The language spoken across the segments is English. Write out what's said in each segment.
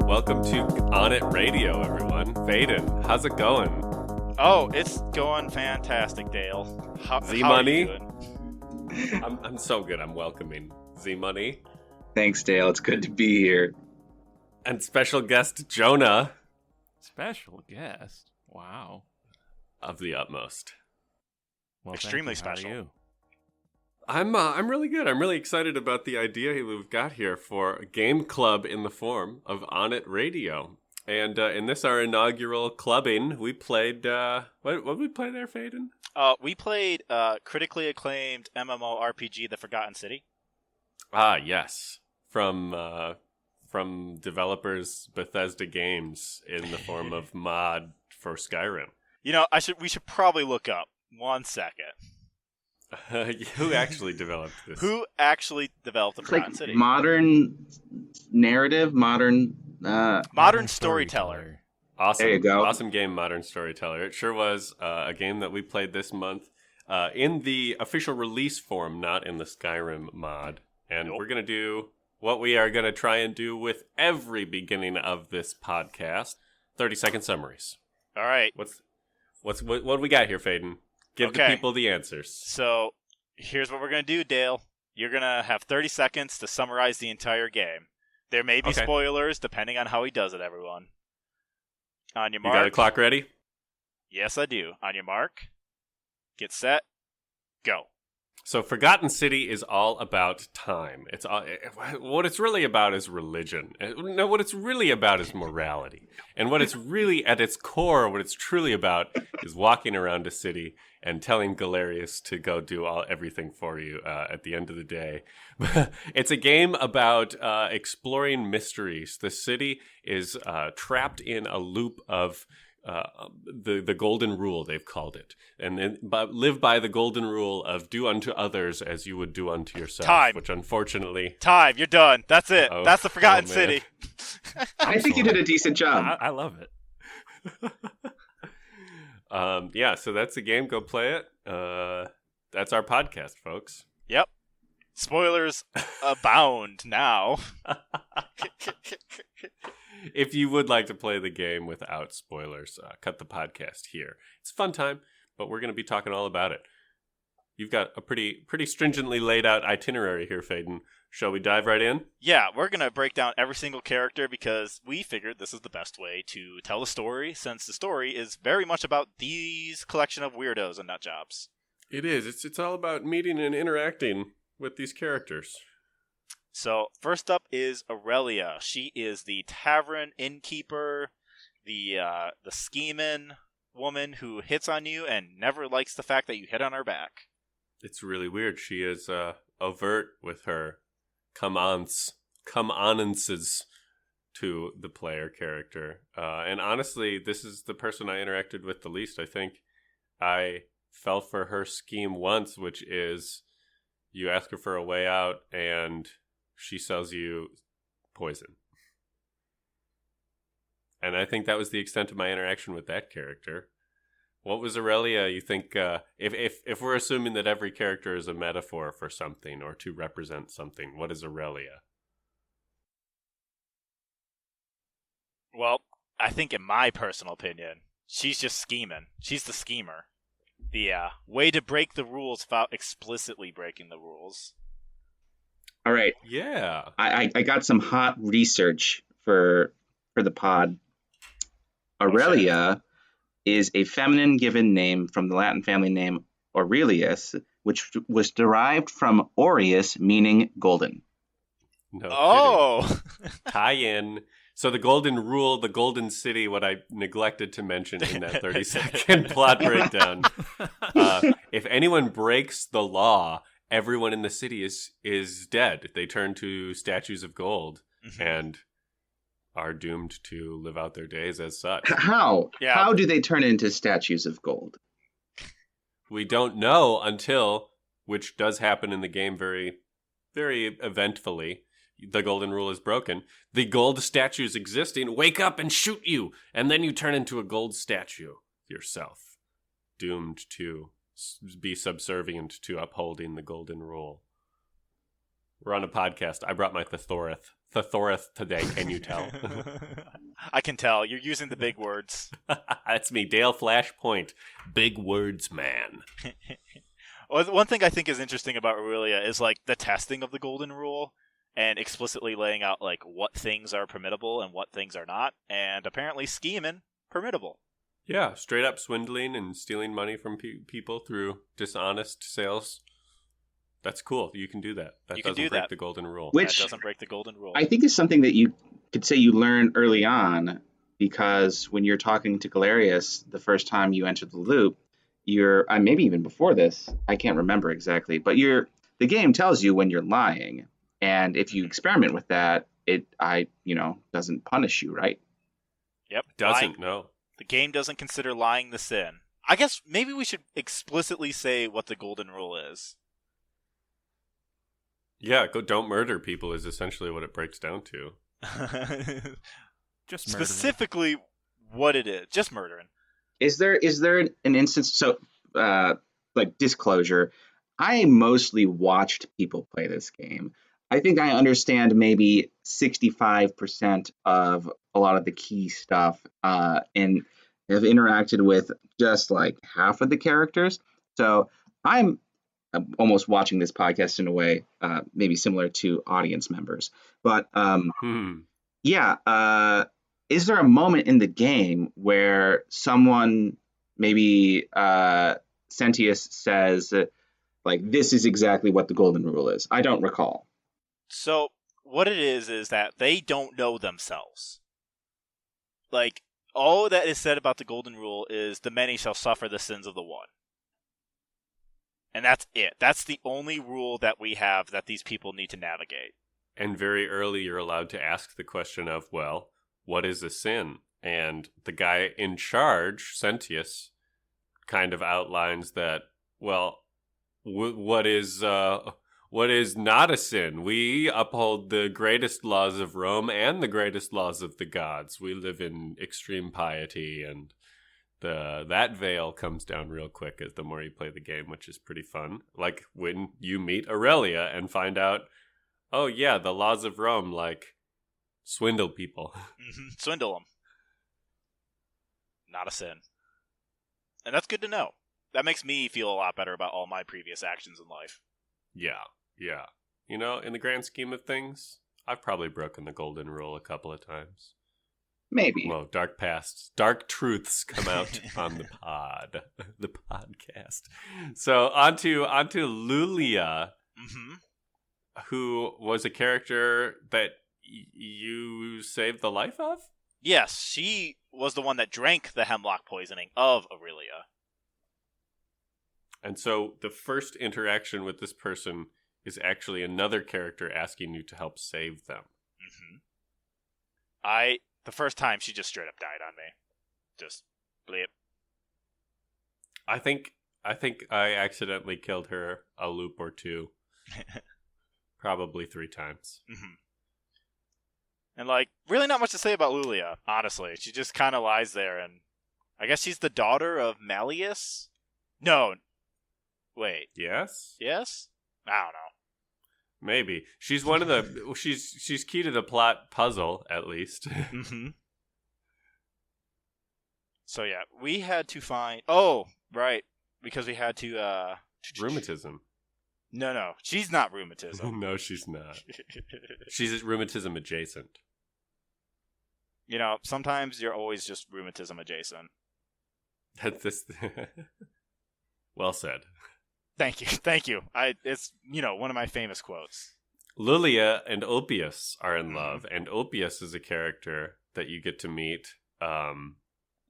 Welcome to On It Radio, everyone. Faden, how's it going? Oh, it's going fantastic, Dale. How are Z-Money? you doing? I'm so good. I'm welcoming Z-Money Thanks, Dale. It's good to be here. and special guest Jonah Special guest? Wow. of the utmost. Well, Extremely thank you. How are special. I'm really good. I'm really excited about the idea we've got here for a game club in the form of On It Radio. And in this, our inaugural clubbing, we played, what did we play there, Faden? We played critically acclaimed MMORPG, The Forgotten City. Ah, yes. From developers Bethesda Games in the form of mod for Skyrim. You know, we should probably look up 1 second. Who actually developed this? Who actually developed The It's Forgotten like City? modern narrative, modern. Modern Storyteller. Awesome. There you go. Awesome game, Modern Storyteller. It sure was a game that we played this month in the official release form, not in the Skyrim mod. And Nope. we're going to do what we are going to try and do with every beginning of this podcast. 30-second summaries. All right. What do we got here, Faden? Give the Okay. people the answers. So here's what we're going to do, Dale. You're going to have 30 seconds to summarize the entire game. There may be Okay. spoilers depending on how he does it, everyone. On your You mark. got a clock ready? Yes, I do. On your mark. Get set. Go. So Forgotten City is all about time. It's all, what it's really about is religion. No, what it's really about is morality. And what it's really, at its core, what it's truly about is walking around a city and telling Galerius to go do everything for you at the end of the day. It's a game about exploring mysteries. The city is trapped in a loop of the golden rule, they've called it, and then live by the golden rule of do unto others as you would do unto yourself. Time. Which unfortunately, Time. You're done. That's it. Uh-oh. That's the Forgotten Oh, man. City. I think you did a decent job. I love it. yeah. So that's the game. Go play it. That's our podcast, folks. Yep. Spoilers abound now. If you would like to play the game without spoilers, cut the podcast here. It's a fun time, but we're going to be talking all about it. You've got a pretty stringently laid out itinerary here, Faden. Shall we dive right in? Yeah, we're going to break down every single character because we figured this is the best way to tell a story, since the story is very much about these collection of weirdos and nut jobs. It is. It's all about meeting and interacting with these characters. So, first up is Aurelia. She is the tavern innkeeper, the scheming woman who hits on you and never likes the fact that you hit on her back. It's really weird. She is overt with her come-onances to the player character. And honestly, this is the person I interacted with the least. I think I fell for her scheme once, which is you ask her for a way out and she sells you poison. And I think that was the extent of my interaction with that character. What was Aurelia? You think, if we're assuming that every character is a metaphor for something or to represent something, what is Aurelia? Well, I think in my personal opinion, she's just scheming. She's the schemer. The way to break the rules without explicitly breaking the rules. All right. Yeah. I got some hot research for the pod. Aurelia is a feminine given name from the Latin family name Aurelius, which was derived from aureus, meaning golden. No Oh! Tie in. So the golden rule, the golden city, what I neglected to mention in that 30-second plot breakdown. If anyone breaks the law, everyone in the city is dead. They turn to statues of gold and are doomed to live out their days as such. How? Yeah. How do they turn into statues of gold? We don't know until, which does happen in the game very, very eventfully, the golden rule is broken. The gold statues existing wake up and shoot you, and then you turn into a gold statue yourself, doomed to be subservient to upholding the golden rule. We're on a podcast. I brought my thesaurus today. Can you tell? I can tell. You're using the big words. That's me, Dale Flashpoint. Big words, man. Well, one thing I think is interesting about Aurelia is like the testing of the golden rule and explicitly laying out like what things are permittable and what things are not. And apparently scheming, permittable. Yeah, straight up swindling and stealing money from people through dishonest sales. That's cool. You can do that. That doesn't break the golden rule. Which that doesn't break the golden rule. I think is something that you could say you learn early on, because when you're talking to Galerius the first time you enter the loop, you're maybe even before this, I can't remember exactly, but the game tells you when you're lying, and if you experiment with that, it doesn't punish you, right? Yep. Doesn't, no. The game doesn't consider lying the sin. I guess maybe we should explicitly say what the golden rule is. Yeah, don't murder people is essentially what it breaks down to. Just specifically what it is. Just murdering. Is there an instance? So, like disclosure, I mostly watched people play this game. I think I understand maybe 65% of a lot of the key stuff, and have interacted with just like half of the characters. So I'm almost watching this podcast in a way maybe similar to audience members. But yeah, is there a moment in the game where someone, maybe Sentius, says, like, this is exactly what the golden rule is? I don't recall. So what it is that they don't know themselves. Like, all that is said about the golden rule is the many shall suffer the sins of the one. And that's it. That's the only rule that we have that these people need to navigate. And very early, you're allowed to ask the question of, well, what is a sin? And the guy in charge, Sentius, kind of outlines that, well, what is not a sin? We uphold the greatest laws of Rome and the greatest laws of the gods. We live in extreme piety, and that veil comes down real quick as the more you play the game, which is pretty fun. Like when you meet Aurelia and find out, oh yeah, the laws of Rome, like, swindle people. Mm-hmm. Swindle them. Not a sin. And that's good to know. That makes me feel a lot better about all my previous actions in life. Yeah. You know, in the grand scheme of things, I've probably broken the golden rule a couple of times. Maybe. Well, dark truths come out on the podcast. So onto Lulia, who was a character that you saved the life of? Yes, she was the one that drank the hemlock poisoning of Aurelia. And so the first interaction with this person is actually another character asking you to help save them. The first time, she just straight up died on me. Just bleep. I think I accidentally killed her a loop or two. Probably 3 times. And, like, really not much to say about Lulia, honestly. She just kind of lies there, and I guess she's the daughter of Malleus? No. Wait. Yes? Yes? I don't know. Maybe. She's one of the... she's key to the plot puzzle, at least. So, yeah, we had to find... Oh, right. Because we had to... Rheumatism. No. She's not rheumatism. No, she's not. She's rheumatism adjacent. You know, sometimes you're always just rheumatism adjacent. That's this... Well said. Thank you. It's, one of my famous quotes. Lulia and Oppius are in love, and Oppius is a character that you get to meet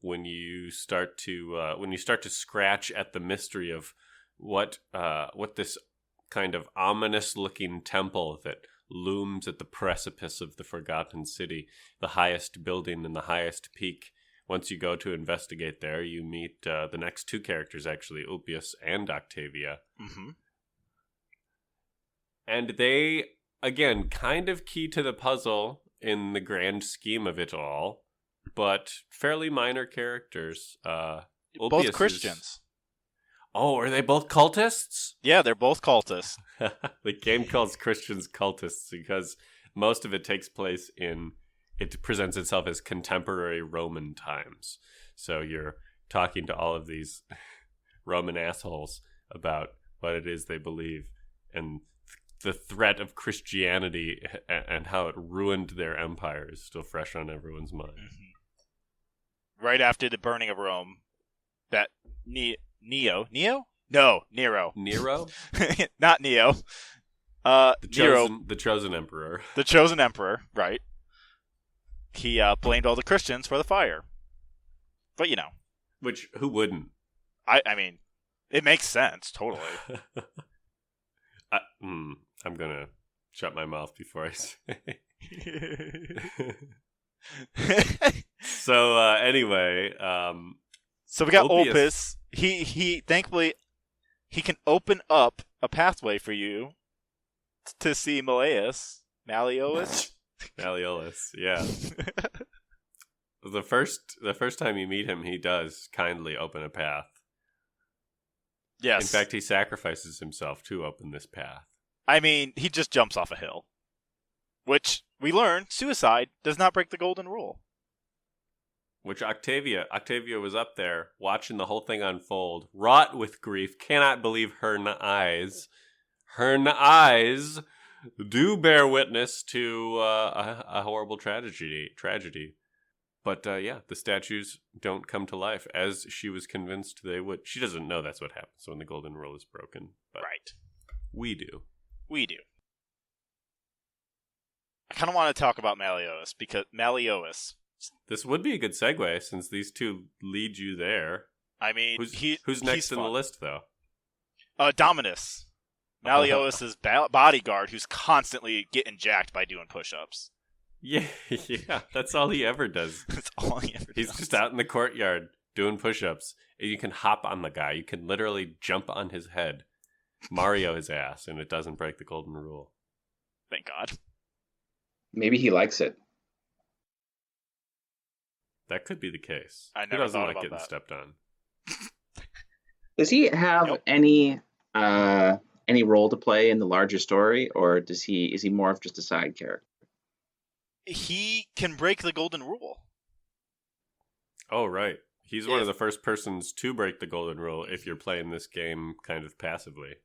when you start to scratch at the mystery of what this kind of ominous-looking temple that looms at the precipice of the Forgotten City, the highest building and the highest peak. Once you go to investigate there, you meet the next 2 characters, actually, Oppius and Octavia. And they, again, kind of key to the puzzle in the grand scheme of it all, but fairly minor characters. Both Christians. Oh, are they both cultists? Yeah, they're both cultists. The game calls Christians cultists because most of it takes place it presents itself as contemporary Roman times. So you're talking to all of these Roman assholes about what it is they believe and the threat of Christianity and how it ruined their empire is still fresh on everyone's mind. Mm-hmm. Right after the burning of Rome, that Nero? No, Nero. Nero? Not Neo. The Nero, chosen emperor. the chosen emperor, right. He blamed all the Christians for the fire. But, Which, who wouldn't? I mean, it makes sense, totally. I'm going to shut my mouth before I say. So, anyway. So we got Opus. He thankfully, he can open up a pathway for you to see Malleus. Malleus? Malleolus, yeah. The first time you meet him, he does kindly open a path. Yes. In fact, he sacrifices himself to open this path. I mean, he just jumps off a hill. Which, we learn, suicide does not break the golden rule. Which Octavia was up there watching the whole thing unfold, wrought with grief, cannot believe her eyes. Her eyes do bear witness to a horrible tragedy. But yeah, the statues don't come to life as she was convinced they would. She doesn't know that's what happens when the golden rule is broken. But right. We do. We do. I kind of want to talk about Malleus because Malleus. This would be a good segue since these two lead you there. I mean, who's next in the list, though? Dominus. Malleus's bodyguard who's constantly getting jacked by doing push-ups. Yeah, that's all he ever does. That's all he ever does. He's just out in the courtyard doing push-ups. And you can hop on the guy. You can literally jump on his head, Mario his ass, and it doesn't break the golden rule. Thank God. Maybe he likes it. That could be the case. I never He doesn't thought like about getting that. stepped on. Does he have any role to play in the larger story, or is he more of just a side character? He can break the golden rule. Oh, right. He's one of the first persons to break the golden rule if you're playing this game kind of passively.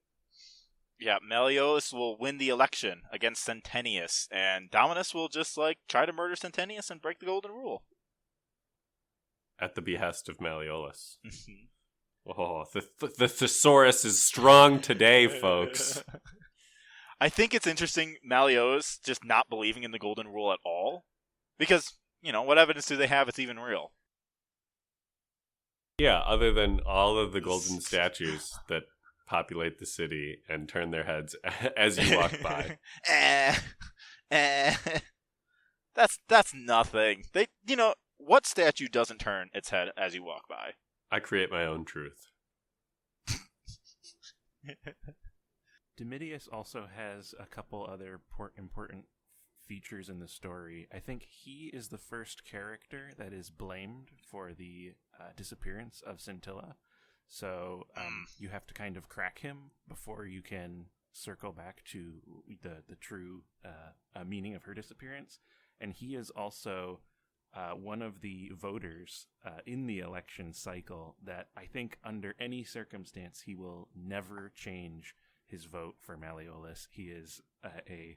Yeah, Malleus will win the election against Centenius, and Dominus will just try to murder Centenius and break the golden rule. At the behest of Malleolus. Oh, the thesaurus is strong today, folks. I think it's interesting Malleus just not believing in the golden rule at all. Because, what evidence do they have it's even real? Yeah, other than all of the golden statues that populate the city and turn their heads as you walk by. That's nothing. What statue doesn't turn its head as you walk by? I create my own truth. Domitius also has a couple other important features in the story. I think he is the first character that is blamed for the disappearance of Scintilla. So you have to kind of crack him before you can circle back to the true meaning of her disappearance. And he is also one of the voters in the election cycle that I think under any circumstance he will never change his vote for Malleolus. He is a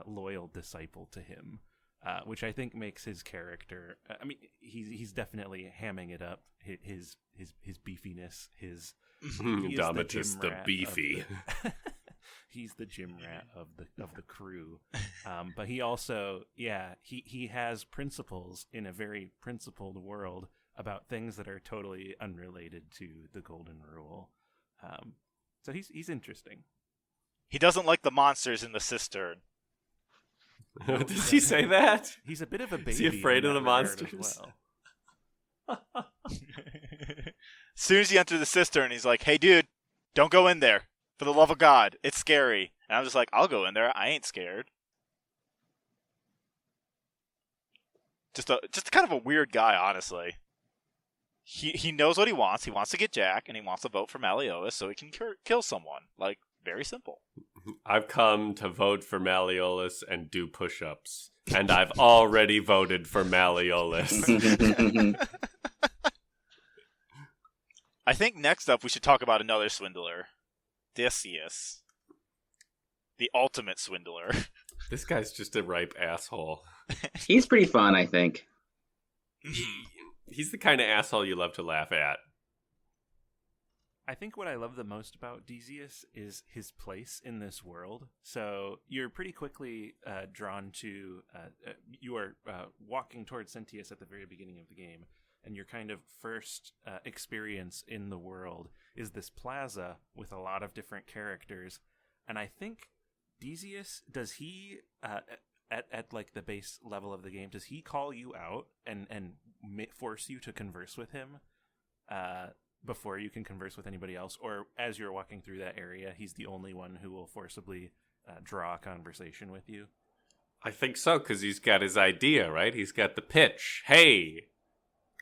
loyal disciple to him, which I think makes his character. I mean, he's definitely hamming it up. His beefiness. Domitus the beefy. He's the gym rat of the crew, but he also, he has principles in a very principled world about things that are totally unrelated to the golden rule. So he's interesting. He doesn't like the monsters in the cistern. Does he say that? He's a bit of a baby. Is he afraid of the monsters? As soon as you enter the cistern, he's like, "Hey, dude, don't go in there. For the love of God, it's scary." And I'm just like, "I'll go in there. I ain't scared." Just kind of a weird guy, honestly. he knows what he wants. He wants to get Jack, and he wants to vote for Malleolus so he can kill someone. Like, very simple. I've come to vote for Malleolus and do push-ups, and I've already voted for Malleolus. I think next up we should talk about another swindler, Decius, the ultimate swindler. This guy's just a ripe asshole. He's pretty fun, I think. He's the kind of asshole you love to laugh at. I think what I love the most about Decius is his place in this world. So you're pretty quickly drawn to, you are walking towards Sentius at the very beginning of the game, and your kind of first experience in the world is this plaza with a lot of different characters. And I think Decius, does he, at like the base level of the game, does he call you out and force you to converse with him? Before you can converse with anybody else, or as you're walking through that area, he's the only one who will forcibly draw a conversation with you? I think so, because he's got his idea, right? He's got the pitch. Hey,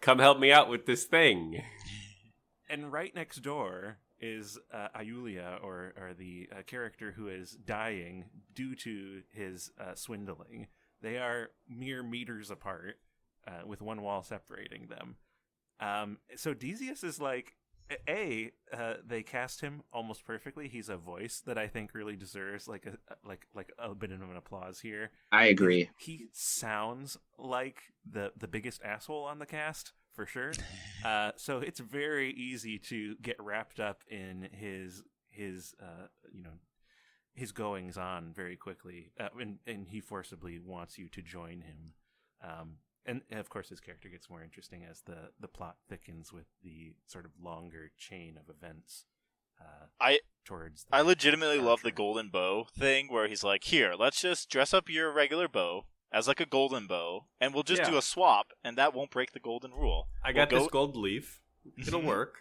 come help me out with this thing. And right next door is Iulia, or the character who is dying due to his swindling. They are mere meters apart, with one wall separating them. So Decius is like, they cast him almost perfectly. He's a voice that I think really deserves like a bit of an applause here. I agree. He sounds like the biggest asshole on the cast for sure. So it's very easy to get wrapped up in his goings on very quickly, and he forcibly wants you to join him. And of course, his character gets more interesting as the plot thickens with the sort of longer chain of events. I legitimately love the golden bow thing, where he's like, "Here, let's just dress up your regular bow as like a golden bow, and we'll just do a swap, and that won't break the golden rule. I got this gold leaf; it'll work."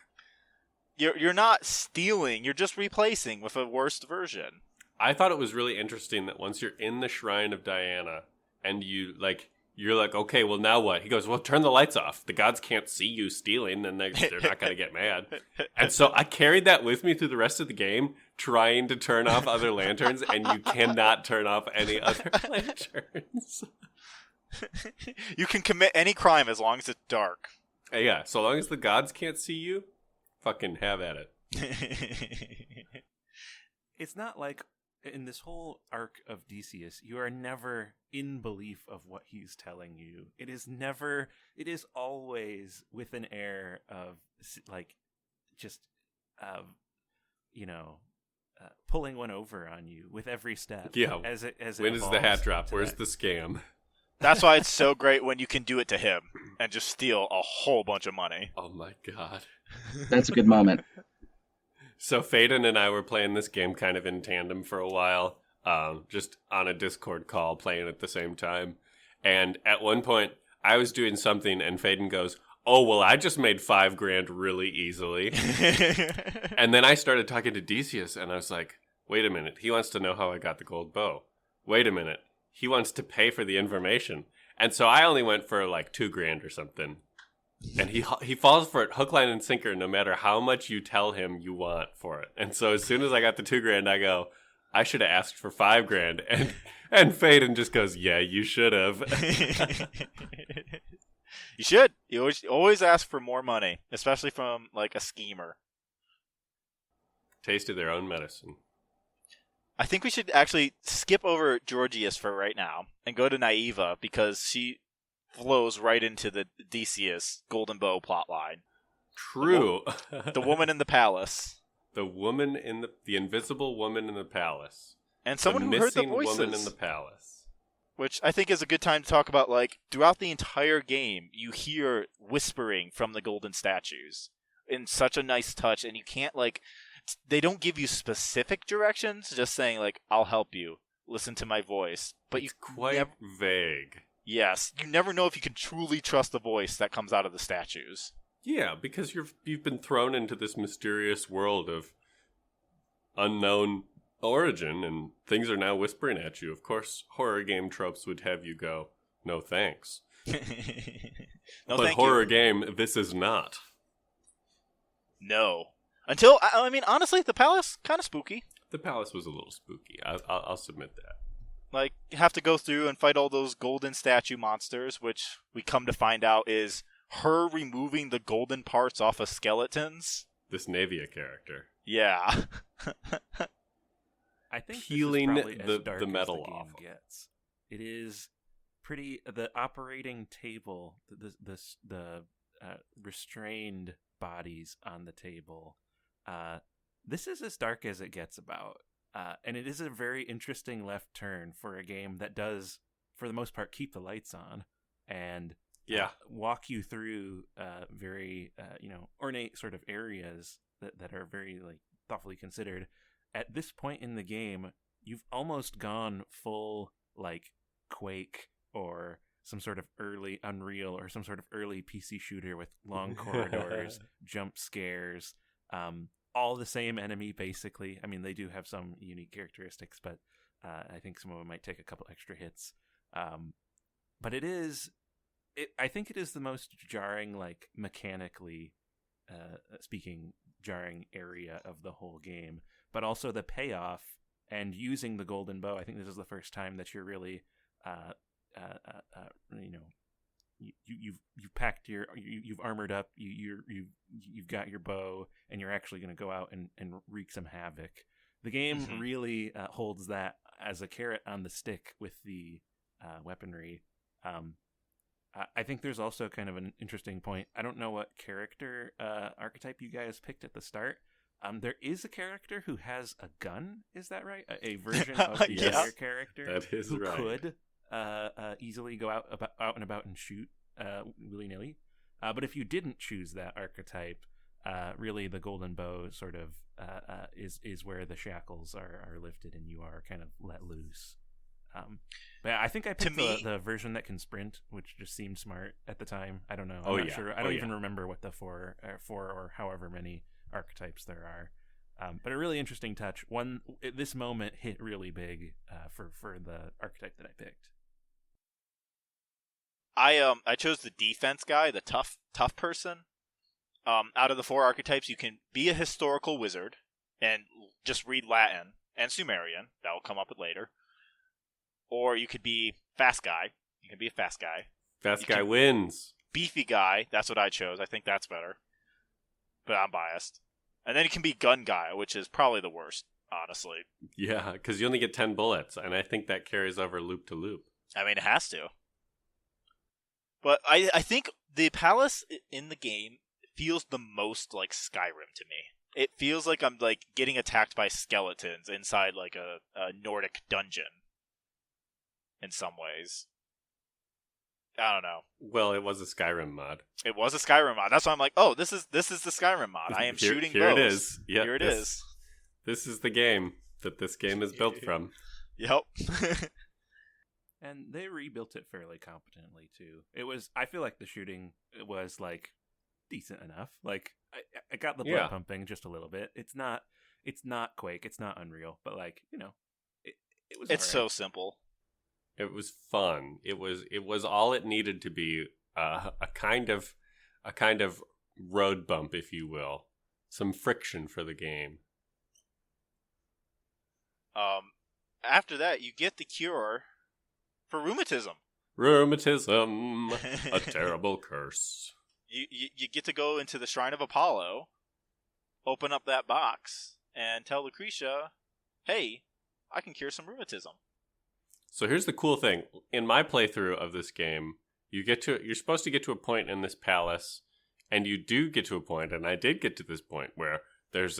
You're not stealing; you're just replacing with a worse version. I thought it was really interesting that once you're in the Shrine of Diana, and you're like, okay, well, now what? He goes, well, turn the lights off. The gods can't see you stealing, and they're not going to get mad. And so I carried that with me through the rest of the game, trying to turn off other lanterns, and you cannot turn off any other lanterns. You can commit any crime as long as it's dark. Yeah, so long as the gods can't see you, fucking have at it. It's not like in this whole arc of Decius, you are never in belief of what he's telling you. It is always with an air of like, just, pulling one over on you with every step. Yeah. As it when does the hat drop? Where's the scam? That's why it's so great when you can do it to him and just steal a whole bunch of money. Oh my god. That's a good moment. So Faden and I were playing this game kind of in tandem for a while, just on a Discord call, playing at the same time. And at one point, I was doing something, and Faden goes, "Oh, well, I just made $5,000 really easily." And then I started talking to Decius, and I was like, wait a minute, he wants to know how I got the gold bow. Wait a minute, he wants to pay for the information. And so I only went for like $2,000 or something. And he falls for it hook, line, and sinker no matter how much you tell him you want for it. And so as soon as I got the $2,000, I go, I should have asked for $5,000. And Faden just goes, yeah, you should have. You should. You always ask for more money, especially from like a schemer. Tasted their own medicine. I think we should actually skip over Georgius for right now and go to Naiva, because she flows right into the Decius Golden Bow plotline. True. The woman in the palace. The woman in the invisible woman in the palace. And someone who heard the voices. Woman in the palace. Which I think is a good time to talk about, like, throughout the entire game, you hear whispering from the golden statues in such a nice touch, and you can't, like, they don't give you specific directions, just saying, like, I'll help you, listen to my voice. But it's quite vague. Yes, you never know if you can truly trust the voice that comes out of the statues. Yeah, because you've been thrown into this mysterious world of unknown origin, and things are now whispering at you. Of course, horror game tropes would have you go, no thanks. No, but horror game, this is not. No. Until, I mean, honestly, the palace, kind of spooky. The palace was a little spooky. I'll submit that. Like, you have to go through and fight all those golden statue monsters, which we come to find out is her removing the golden parts off of skeletons. This Navia character. Yeah. I think Peeling this is probably as dark the metal as the off. game gets. It is pretty. The operating table, the restrained bodies on the table. This is as dark as it gets about. And it is a very interesting left turn for a game that does, for the most part, keep the lights on and walk you through very ornate sort of areas that are very like thoughtfully considered. At this point in the game, you've almost gone full like Quake or some sort of early Unreal or some sort of early PC shooter with long corridors, jump scares. All the same enemy, basically. I mean, they do have some unique characteristics, but I think some of them might take a couple extra hits. But I think it is the most jarring, like, mechanically speaking, jarring area of the whole game. But also the payoff and using the golden bow. I think this is the first time that you're really, you've packed you've armored up, you've got your bow, and you're actually going to go out and wreak some havoc. The game really holds that as a carrot on the stick with the weaponry. I think there's also kind of an interesting point. I don't know what character archetype you guys picked at the start. There is a character who has a gun. Is that right? A version of the player character that is who right. could easily go out and about and shoot willy-nilly. But if you didn't choose that archetype, really the golden bow sort of is where the shackles are lifted and you are kind of let loose. But I think I picked the version that can sprint, which just seemed smart at the time. I don't know. I'm not sure. I don't even remember what the four or however many archetypes there are. But a really interesting touch. This moment hit really big for the archetype that I picked. I chose the defense guy, the tough person. Out of the four archetypes, you can be a historical wizard and just read Latin and Sumerian. That will come up later. Or you could be fast guy. You can be a fast guy. Fast guy wins. Beefy guy. That's what I chose. I think that's better. But I'm biased. And then you can be gun guy, which is probably the worst, honestly. Yeah, because you only get 10 bullets, and I think that carries over loop to loop. I mean, it has to. But I think the palace in the game feels the most like Skyrim to me. It feels like I'm like getting attacked by skeletons inside like a Nordic dungeon. In some ways. I don't know. Well, it was a Skyrim mod. It was a Skyrim mod. That's why I'm like, oh, this is the Skyrim mod. I am shooting bows. Here it is. Yep, here it is. This is the game that this game is built from. Yep. And they rebuilt it fairly competently too. I feel like the shooting was like decent enough. Like I got the blood pumping just a little bit. It's not Quake. It's not Unreal, but like, it was. It's so simple. It was fun. It was all it needed to be. A kind of road bump, if you will, some friction for the game. After that, you get the cure for rheumatism. Rheumatism, a terrible curse. You get to go into the Shrine of Apollo, open up that box, and tell Lucretia, "Hey, I can cure some rheumatism." So here's the cool thing. In my playthrough of this game, you're supposed to get to a point in this palace, and you do get to a point, and I did get to this point where there's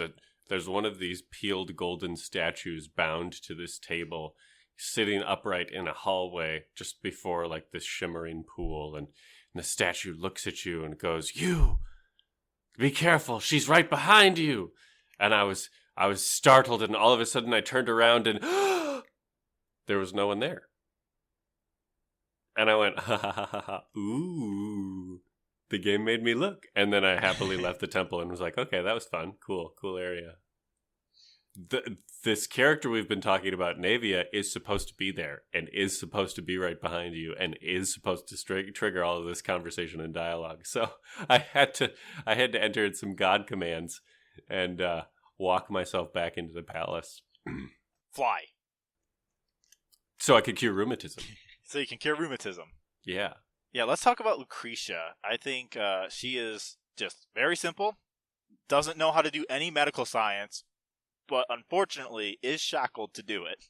one of these peeled golden statues bound to this table, sitting upright in a hallway just before like this shimmering pool, and the statue looks at you and goes, "You, be careful, she's right behind you." And I was startled, and all of a sudden I turned around and there was no one there. And I went, ha ha ha ha ha, ooh, the game made me look. And then I happily left the temple and was like, okay, that was fun. Cool area. This character we've been talking about, Navia, is supposed to be there and is supposed to be right behind you and is supposed to trigger all of this conversation and dialogue. So I had to enter in some god commands and walk myself back into the palace. Fly. So I could cure rheumatism. So you can cure rheumatism. Yeah. Yeah, let's talk about Lucretia. I think she is just very simple, doesn't know how to do any medical science, but unfortunately is shackled to do it.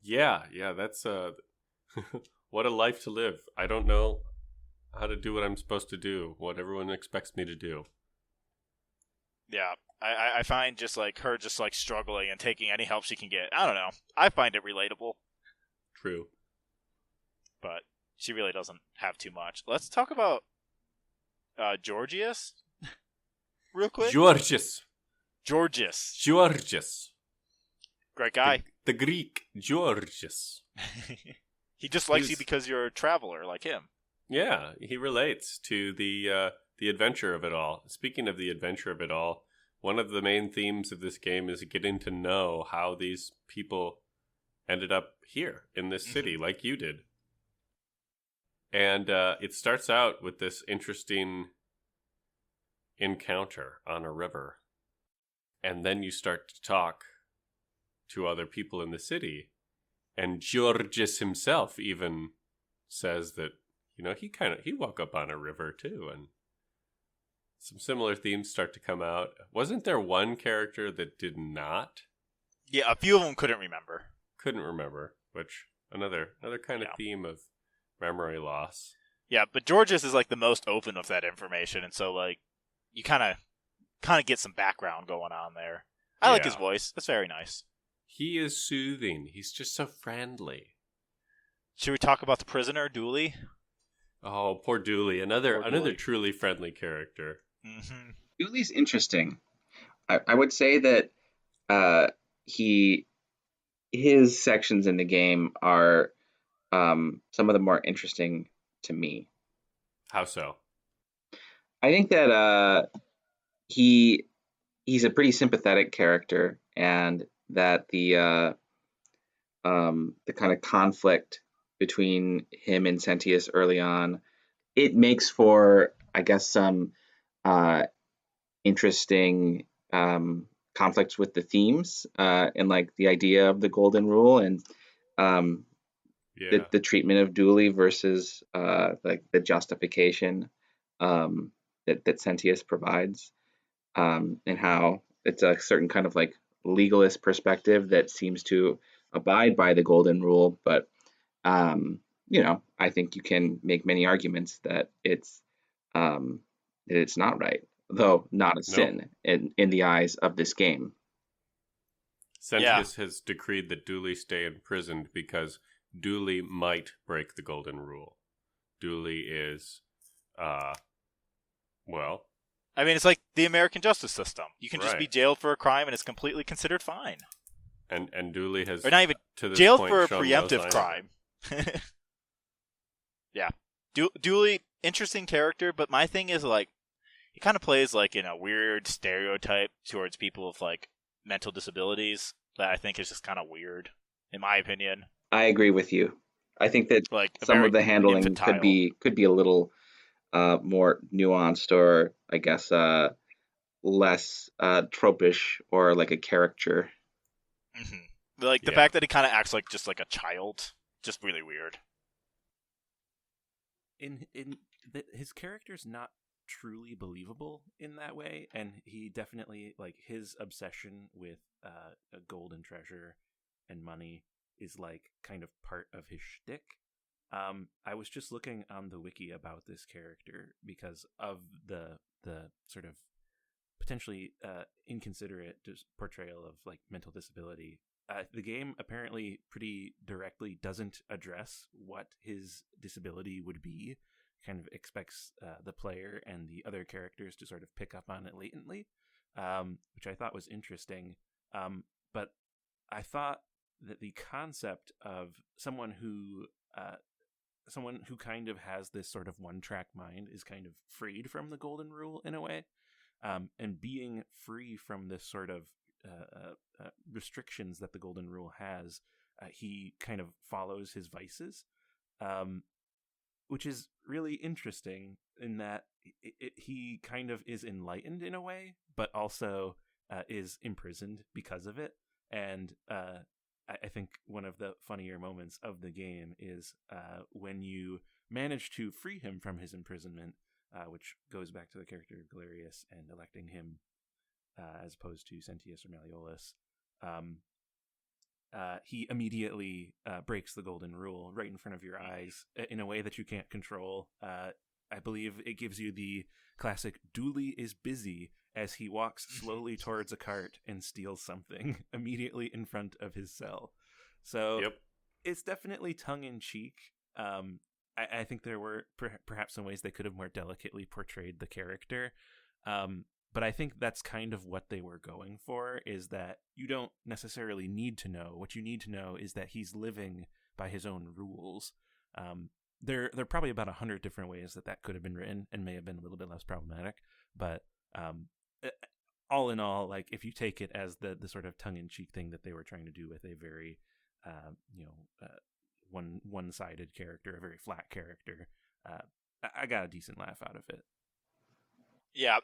Yeah, that's what a life to live. I don't know how to do what I'm supposed to do, what everyone expects me to do. Yeah, I find just like her just like struggling and taking any help she can get. I don't know. I find it relatable. True. But she really doesn't have too much. Let's talk about Georgius real quick. Georgius. Great guy. The Greek Georgius. He just likes you because you're a traveler like him. Yeah, he relates to the adventure of it all. Speaking of the adventure of it all, one of the main themes of this game is getting to know how these people ended up here in this city, like you did. And it starts out with this interesting encounter on a river. And then you start to talk to other people in the city. And Georgius himself even says that, he woke up on a river too. And some similar themes start to come out. Wasn't there one character that did not? Yeah, a few of them couldn't remember. Which another kind of theme of memory loss. Yeah, but Georgius is like the most open with that information, and so like you kind of get some background going on there. I like his voice. That's very nice. He is soothing. He's just so friendly. Should we talk about the prisoner, Dooley? Oh, poor Dooley. Another truly friendly character. Mm-hmm. Dooley's interesting. I would say that his sections in the game are some of the more interesting to me. How so? I think that he's a pretty sympathetic character, and that the kind of conflict between him and Sentius early on, it makes for, I guess, some interesting conflicts with the themes and like the idea of the golden rule and the treatment of Dooley versus like the justification that Sentius provides, and how it's a certain kind of like legalist perspective that seems to abide by the golden rule, but I think you can make many arguments that it's not right, though not a sin in the eyes of this game. Sentius has decreed that Dooley stay imprisoned because Dooley might break the golden rule. Dooley is, I mean, it's like the American justice system. You can just be jailed for a crime and it's completely considered fine. And Dooley has, or not even to this jailed point, for a shown preemptive no crime. Yeah, Dooley, interesting character, but my thing is like he kind of plays like in a weird stereotype towards people with like mental disabilities that I think is just kind of weird, in my opinion. I agree with you. I think that like some of the handling infantile. could be a little more nuanced, or I guess less tropish, or like a caricature. Mm-hmm. Like the fact that he kind of acts like just like a child, just really weird. His character's not truly believable in that way, and he definitely, like, his obsession with a golden treasure and money is like kind of part of his shtick. I was just looking on the wiki about this character because of the sort of potentially inconsiderate portrayal of like mental disability. The game apparently pretty directly doesn't address what his disability would be. Kind of expects the player and the other characters to sort of pick up on it latently, which I thought was interesting. But I thought that the concept of someone who kind of has this sort of one-track mind is kind of freed from the golden rule in a way, and being free from this sort of restrictions that the golden rule has, he kind of follows his vices, which is really interesting in that he kind of is enlightened in a way, but also is imprisoned because of it. And I think one of the funnier moments of the game is when you manage to free him from his imprisonment, which goes back to the character Galerius and electing him as opposed to Sentius or Malleolus. He immediately breaks the golden rule right in front of your eyes in a way that you can't control. I believe it gives you the classic Dooley is busy as he walks slowly towards a cart and steals something immediately in front of his cell. So It's definitely tongue-in-cheek. I think there were perhaps some ways they could have more delicately portrayed the character. But I think that's kind of what they were going for, is that you don't necessarily need to know. What you need to know is that he's living by his own rules. There are probably about 100 different ways that could have been written and may have been a little bit less problematic. But all in all, like, if you take it as the sort of tongue-in-cheek thing that they were trying to do with a very, one-sided character, a very flat character, I got a decent laugh out of it. Yeah,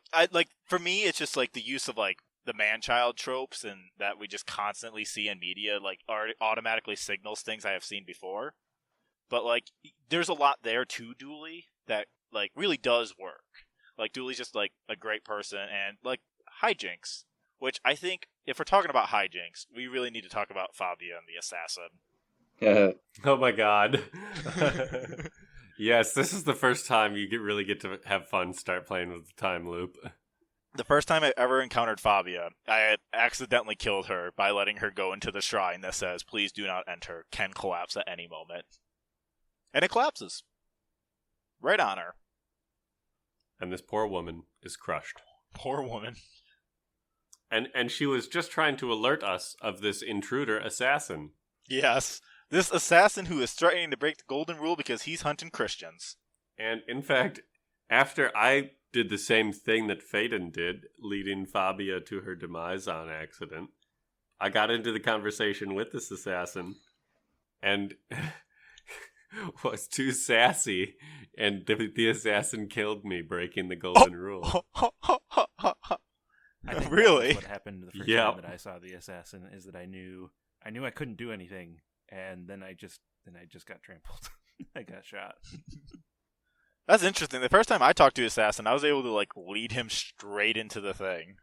for me, it's just like the use of like the man-child tropes and that we just constantly see in media, like automatically signals things I have seen before. But like, there's a lot there to Dooley that like really does work. Like, Dooley's just like a great person, and like hijinks, which I think if we're talking about hijinks, we really need to talk about Fabia and the assassin. Oh my god. Yes, this is the first time you really get to have fun, start playing with the time loop. The first time I ever encountered Fabia, I had accidentally killed her by letting her go into the shrine that says, "Please do not enter, can collapse at any moment." And it collapses. Right on her. And this poor woman is crushed. Poor woman. And she was just trying to alert us of this intruder assassin. Yes. This assassin who is threatening to break the golden rule because he's hunting Christians. And in fact, after I did the same thing that Faden did, leading Fabia to her demise on accident, I got into the conversation with this assassin and was too sassy, and the assassin killed me, breaking the golden rule. I think really? That was what happened the first time that I saw the assassin, is that I knew I couldn't do anything. And then I just got trampled. I got shot. That's interesting. The first time I talked to Assassin, I was able to like lead him straight into the thing.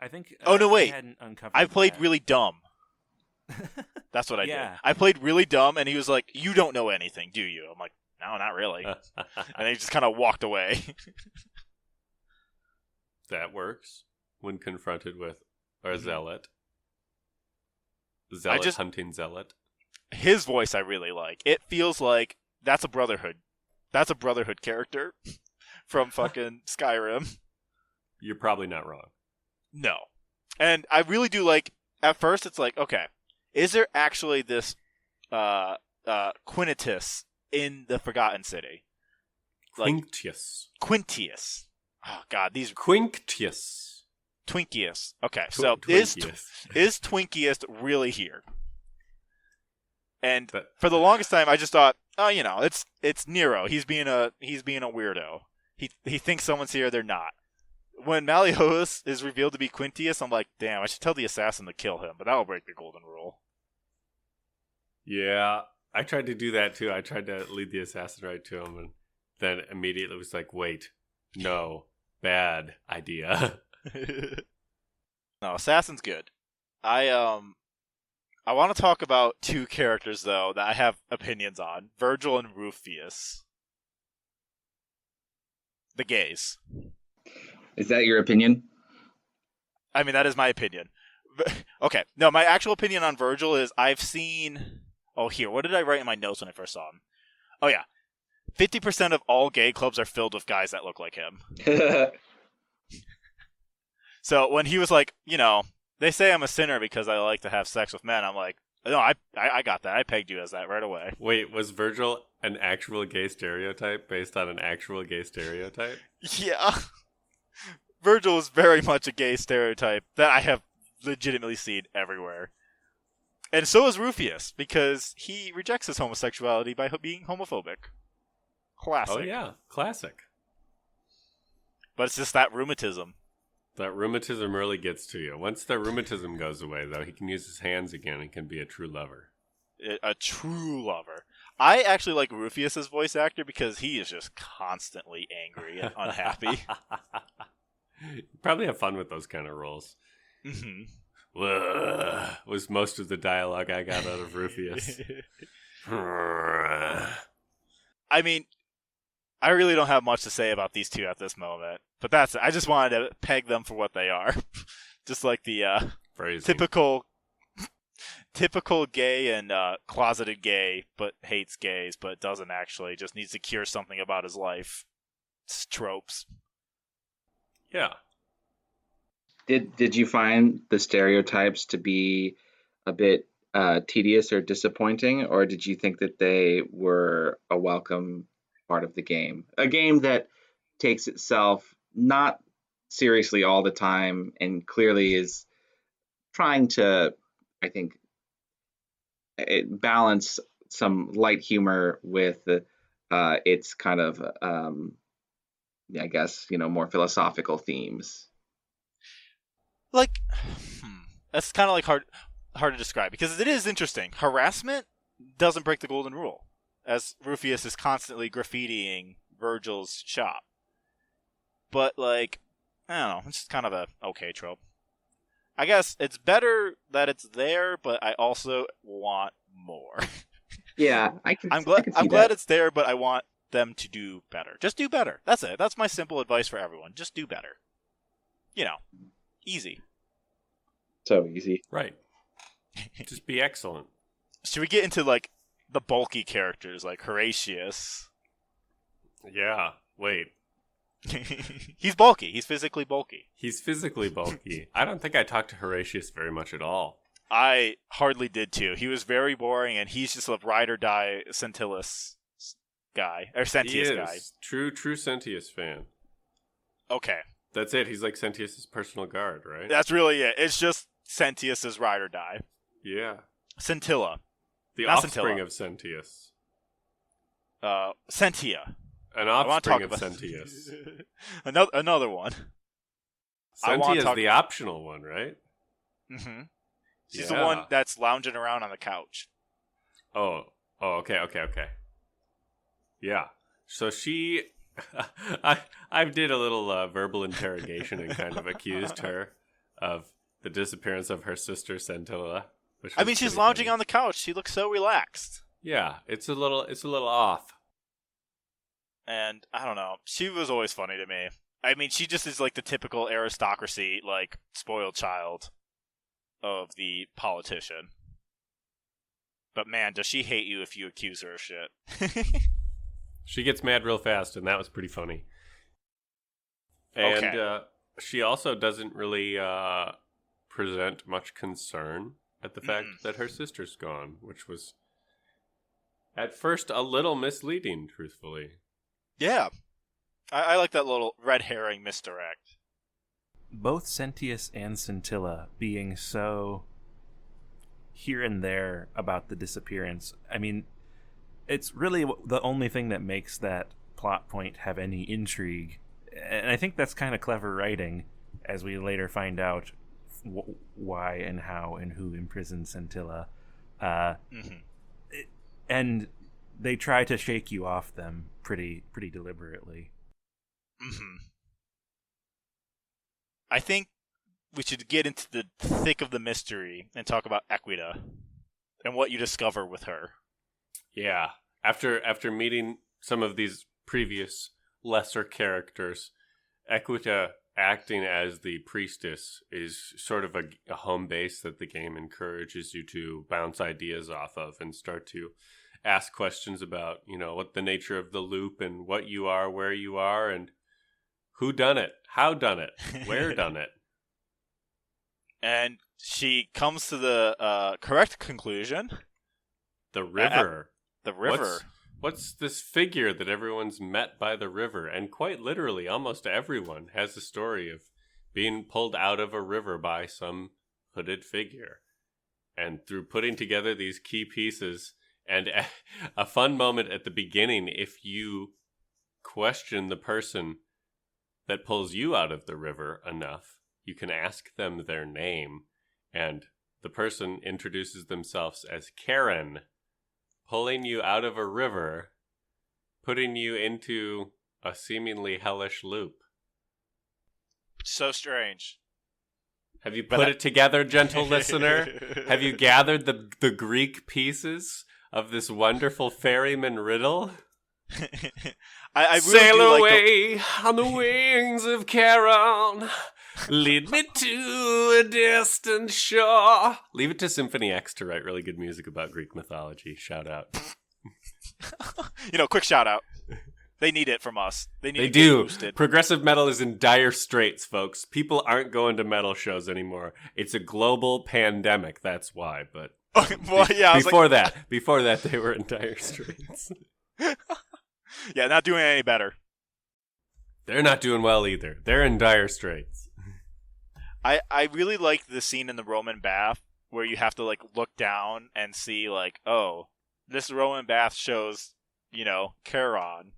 I think. Oh no! Wait, I played that. really dumb. That's what I did. I played really dumb, and he was like, "You don't know anything, do you?" I'm like, "No, not really." And he just kind of walked away. That works when confronted with a zealot. Hunting zealot. His voice I really like. It feels like that's a Brotherhood. That's a Brotherhood character from fucking Skyrim. You're probably not wrong. No. And I really do like, at first it's like, okay, is there actually this Quintius in the Forgotten City? Quintius. Oh god, these Quintius. Twinkius. Okay, so is Twinkius really here? And for the longest time, I just thought, oh, it's Nero. He's being a weirdo. He thinks someone's here, they're not. When Malleolus is revealed to be Quintius, I'm like, damn, I should tell the assassin to kill him, but that will break the golden rule. Yeah, I tried to do that too. I tried to lead the assassin right to him, and then immediately was like, wait, no, bad idea. No, Assassin's good. I want to talk about two characters though that I have opinions on: Virgil and Rufius, the gays. Is that your opinion? I mean, that is my opinion. Okay, no, my actual opinion on Virgil is I've seen. Oh, here, what did I write in my notes when I first saw him? Oh yeah, 50% of all gay clubs are filled with guys that look like him. So when he was like, they say I'm a sinner because I like to have sex with men, I'm like, no, I got that. I pegged you as that right away. Wait, was Virgil an actual gay stereotype based on an actual gay stereotype? Yeah. Virgil is very much a gay stereotype that I have legitimately seen everywhere. And so is Rufus, because he rejects his homosexuality by being homophobic. Classic. Oh yeah, classic. But it's just that rheumatism. That rheumatism really gets to you. Once the rheumatism goes away, though, he can use his hands again and can be a true lover. A true lover. I actually like Rufus's voice actor because he is just constantly angry and unhappy. You probably have fun with those kind of roles. Mm-hmm. Was most of the dialogue I got out of Rufus. I mean, I really don't have much to say about these two at this moment, but that's it. I just wanted to peg them for what they are. Just like the typical gay and closeted gay, but hates gays, but doesn't actually, just needs to cure something about his life. It's tropes. Yeah. Did you find the stereotypes to be a bit tedious or disappointing, or did you think that they were a welcome part of the game? A game that takes itself not seriously all the time and clearly is trying to, I think, balance some light humor with its kind of, I guess, more philosophical themes. Like, that's kind of like hard to describe, because it is interesting. Harassment doesn't break the golden rule, as Rufus is constantly graffitiing Virgil's shop. But, like, I don't know, it's just kind of a okay trope. I guess it's better that it's there, but I also want more. Yeah, I'm I can see glad that. it's there, but I want them to do better. Just do better. That's it. That's my simple advice for everyone. Just do better. Easy. So easy. Right. Just be excellent. Should we get into, like, the bulky characters, like Horatius? Yeah. Wait. He's bulky. He's physically bulky. He's physically bulky. I don't think I talked to Horatius very much at all. I hardly did too. He was very boring, and he's just a ride or die Sentius guy. Or Sentius He guy. is. True Sentius fan. Okay. That's it. He's like Sentius's personal guard, right? That's really it. It's just Sentius's ride or die. Yeah. Scintilla. The Not offspring Scintilla. of Sentius. Sentia. An I want to talk offspring of about Sentius. another one. I wanna Sentia's talk- the optional one, right? Mm-hmm. She's the Yeah. one that's lounging around on the couch. Oh, okay. Yeah. So she, I did a little verbal interrogation and kind of accused her of the disappearance of her sister Scintilla. I mean, she's lounging on the couch. She looks so relaxed. Yeah, it's a little off. And I don't know. She was always funny to me. I mean, she just is like the typical aristocracy, like, spoiled child of the politician. But man, does she hate you if you accuse her of shit. She gets mad real fast, and that was pretty funny. And Okay. She also doesn't really present much concern at the fact that her sister's gone, which was at first a little misleading, truthfully. Yeah. I like that little red herring misdirect. Both Sentius and Scintilla being so here and there about the disappearance. I mean, it's really the only thing that makes that plot point have any intrigue. And I think that's kind of clever writing, as we later find out why and how and who imprisoned Scintilla. And they try to shake you off them pretty deliberately. I think we should get into the thick of the mystery and talk about Equita and what you discover with her. Yeah. After meeting some of these previous lesser characters, Equita acting as the priestess is sort of a home base that the game encourages you to bounce ideas off of and start to ask questions about, what the nature of the loop and what you are, where you are, and who done it, how done it, where done it. And she comes to the correct conclusion. The river. The river. What's this figure that everyone's met by the river? And quite literally, almost everyone has a story of being pulled out of a river by some hooded figure. And through putting together these key pieces, and a fun moment at the beginning, if you question the person that pulls you out of the river enough, you can ask them their name, and the person introduces themselves as Karen, pulling you out of a river, putting you into a seemingly hellish loop. So strange. Have you put it together, gentle listener? Have you gathered the Greek pieces of this wonderful ferryman riddle? I really Sail do away on the wings of Charon. Lead me to a distant shore. Leave it to Symphony X to write really good music about Greek mythology. Shout out. Quick shout out. They need it from us. They need They to do. get boosted. Progressive metal is in dire straits, folks. People aren't going to metal shows anymore. It's a global pandemic. That's why. But Well, yeah. before that, they were in dire straits. Yeah, not doing any better. They're not doing well either. They're in dire straits. I really like the scene in the Roman bath where you have to look down and see oh, this Roman bath shows, Charon,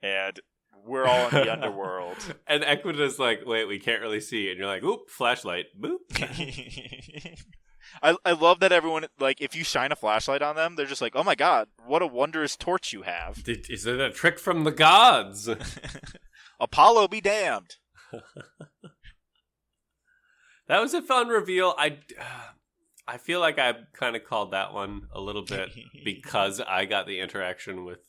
and we're all in the underworld. And Equida's like, wait, we can't really see. And you're like, oop, flashlight, boop. I love that everyone, if you shine a flashlight on them, they're just like, oh my god, what a wondrous torch you have. Is it a trick from the gods? Apollo be damned. That was a fun reveal. I feel like I kind of called that one a little bit because I got the interaction with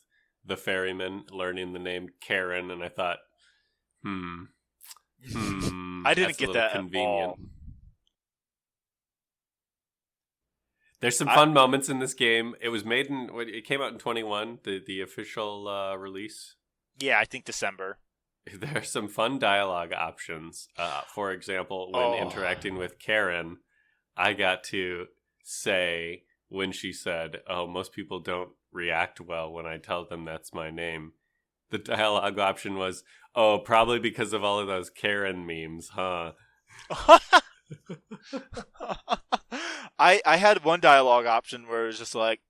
the ferryman learning the name Karen, and I thought, I didn't get that convenient. at all. There's some fun moments in this game. It was made it came out in 21, the official release. Yeah, I think December. There are some fun dialogue options. For example, when interacting with Karen, I got to say when she said, "Oh, most people don't react well when I tell them that's my name." The dialogue option was, "Oh, probably because of all of those Karen memes, huh?" I had one dialogue option where it was just like,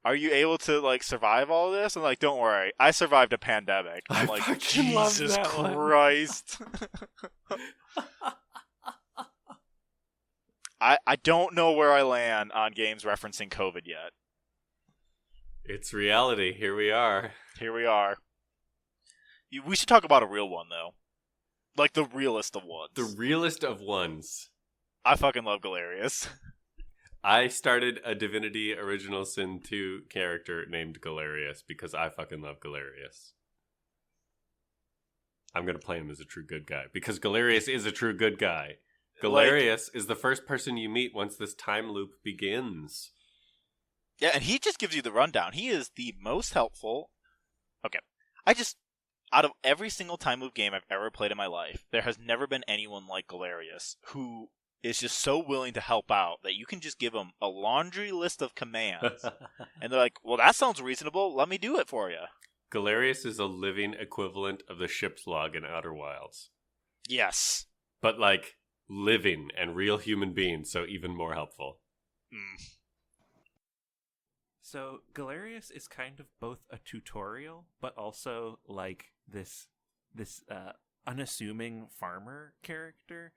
are you able to survive all of this? And don't worry, I survived a pandemic. I'm I like, fucking love Jesus that one. Christ. I don't know where I land on games referencing COVID yet. It's reality. Here we are. Here we are. We should talk about a real one, though. The realest of ones. The realest of ones. I fucking love Galerius. I started a Divinity Original Sin 2 character named Galerius because I fucking love Galerius. I'm going to play him as a true good guy because Galerius is a true good guy. Galerius is the first person you meet once this time loop begins. Yeah, and he just gives you the rundown. He is the most helpful. Okay. Out of every single time loop game I've ever played in my life, there has never been anyone like Galerius who is just so willing to help out that you can just give him a laundry list of commands. And they're like, well, that sounds reasonable. Let me do it for you. Galerius is a living equivalent of the ship's log in Outer Wilds. Yes. But living and real human beings, so even more helpful. So Galerius is kind of both a tutorial, but also this unassuming farmer character.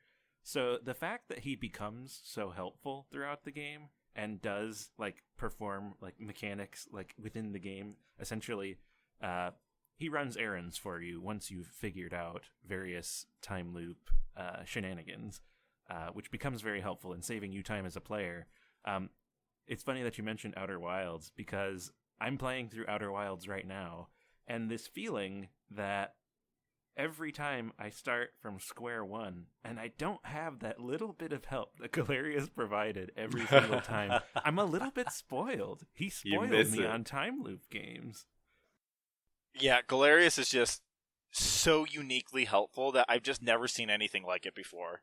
So the fact that he becomes so helpful throughout the game and does perform mechanics within the game, essentially, he runs errands for you once you've figured out various time loop shenanigans, which becomes very helpful in saving you time as a player. It's funny that you mentioned Outer Wilds because I'm playing through Outer Wilds right now, and this feeling that every time I start from square one and I don't have that little bit of help that Galerius provided every single time, I'm a little bit spoiled. He spoiled me on time loop games. Yeah, Galerius is just so uniquely helpful that I've just never seen anything like it before.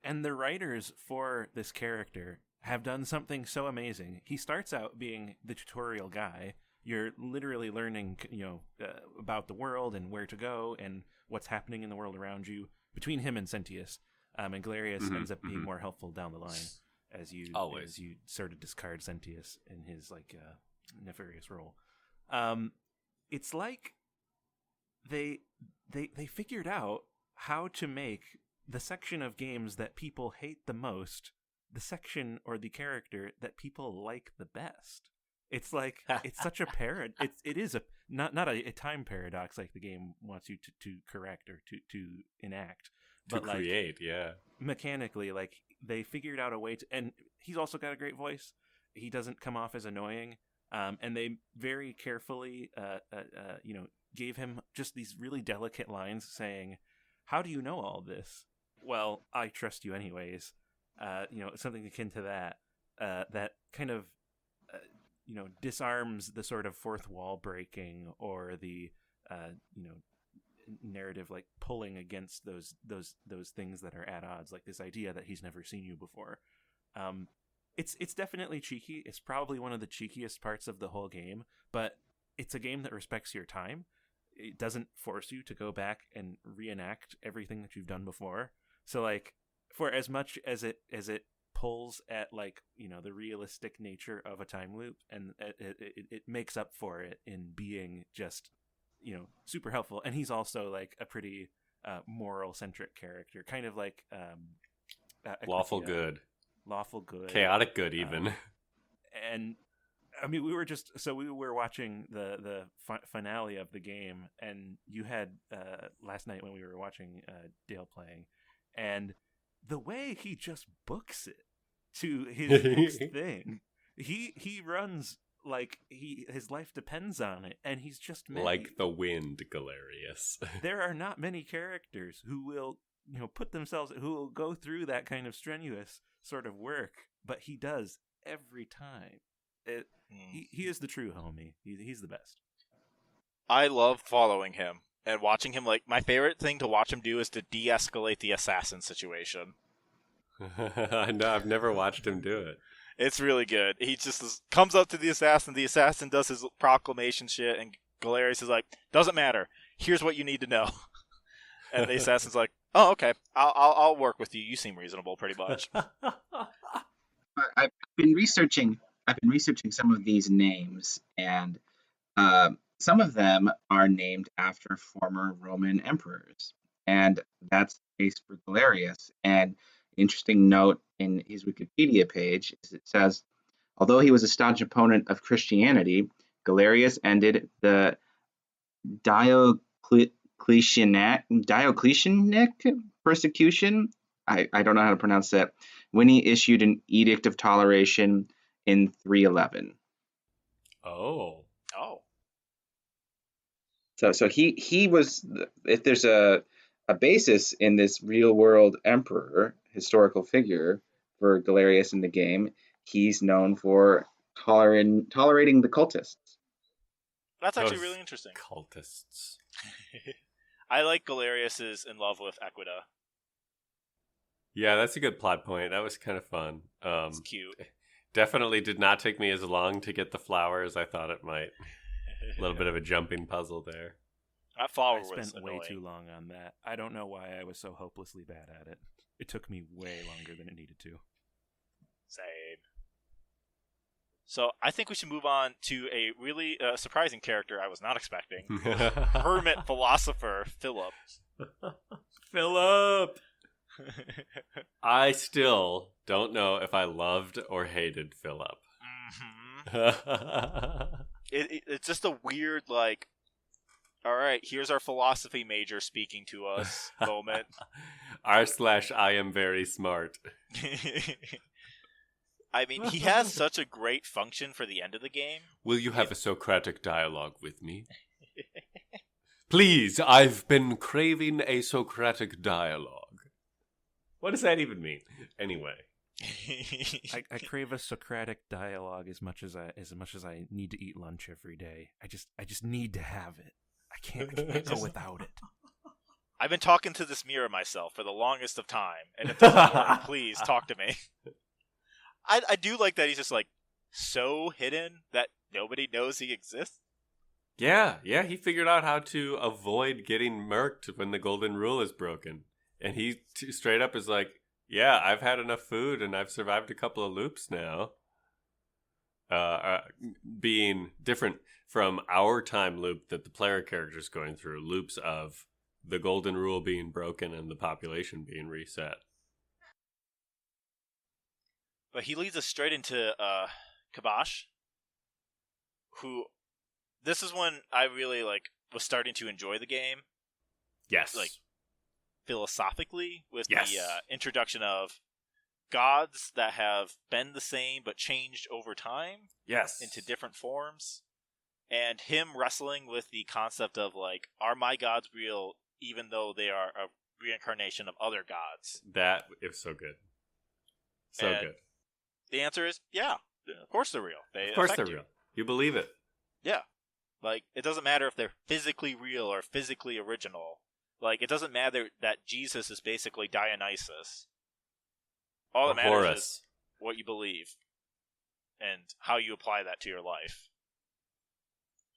And the writers for this character have done something so amazing. He starts out being the tutorial guy. You're literally learning, about the world and where to go and what's happening in the world around you between him and Sentius. And Galerius ends up being more helpful down the line as you sort of discard Sentius in his nefarious role. It's like they figured out how to make the section of games that people hate the most the section or the character that people like the best. It's like it's such a it is a not a time paradox like the game wants you to correct or to enact, but to create, mechanically, like they figured out a way to. And he's also got a great voice. He doesn't come off as annoying, and they very carefully, gave him just these really delicate lines saying, "How do you know all this?" "Well, I trust you anyways." Something akin to that. That kind of. Disarms the sort of fourth wall breaking or the narrative like pulling against those things that are at odds, like this idea that he's never seen you before. It's definitely cheeky. It's probably one of the cheekiest parts of the whole game, but it's a game that respects your time. It doesn't force you to go back and reenact everything that you've done before. So like for as much as it pulls at the realistic nature of a time loop, and it makes up for it in being just super helpful. And he's also like a pretty moral centric character, kind of like lawful good, chaotic good even. And I mean, we were watching the finale of the game, and you had last night when we were watching Dale playing, and the way he just books it to his next thing, he runs like his life depends on it, and he's just like the wind, Galerius. There are not many characters who will who will go through that kind of strenuous sort of work, but he does every time. He is the true homie. He's the best. I love following him and watching him. Like, my favorite thing to watch him do is to de-escalate the assassin situation. No, I've never watched him do it. It's really good. He just comes up to the assassin does his proclamation shit, and Galerius is like, "Doesn't matter. Here's what you need to know." And the assassin's like, "Oh, okay. I'll work with you. You seem reasonable, pretty much." I've been researching some of these names, and some of them are named after former Roman emperors, and that's the case for Galerius. And interesting note in his Wikipedia page is it says, although he was a staunch opponent of Christianity, Galerius ended the Diocletianic persecution. I don't know how to pronounce that, when he issued an edict of toleration in 311. Oh. So he was, if there's a basis in this real world emperor historical figure for Galerius in the game, he's known for tolerating the cultists. That's actually really interesting. Cultists. I like Galerius is in love with Equita. Yeah, that's a good plot point. That was kind of fun. It's cute. Definitely did not take me as long to get the flower as I thought it might. A little bit of a jumping puzzle there. That flower I was spent annoying. way too long on that. I don't know why I was so hopelessly bad at it. It took me way longer than it needed to. Same. So I think we should move on to a really surprising character I was not expecting. Hermit philosopher Philip. Philip! I still don't know if I loved or hated Philip. Mm-hmm. It's just a weird, like, all right, here's our philosophy major speaking to us moment. r/I am very smart. I mean, he has such a great function for the end of the game. Will you have a Socratic dialogue with me? Please, I've been craving a Socratic dialogue. What does that even mean? Anyway. I crave a Socratic dialogue as much as I need to eat lunch every day. I just need to have it. I can't go without it. I've been talking to this mirror myself for the longest of time, and it doesn't work. Please talk to me. I do like that he's just like so hidden that nobody knows he exists. Yeah, he figured out how to avoid getting murked when the golden rule is broken. And he straight up is like, yeah, I've had enough food and I've survived a couple of loops now. Being different from our time loop that the player character is going through, loops of the golden rule being broken and the population being reset. But he leads us straight into Kabash, who this is when I really was starting to enjoy the game. Yes. Philosophically, with yes. the introduction of gods that have been the same but changed over time. Yes. Into different forms. And him wrestling with the concept of are my gods real even though they are a reincarnation of other gods? That is so good. So good. The answer is, yeah, of course they're real. Of course they're real. You believe it. Yeah. It doesn't matter if they're physically real or physically original. It doesn't matter that Jesus is basically Dionysus. All that matters is what you believe and how you apply that to your life.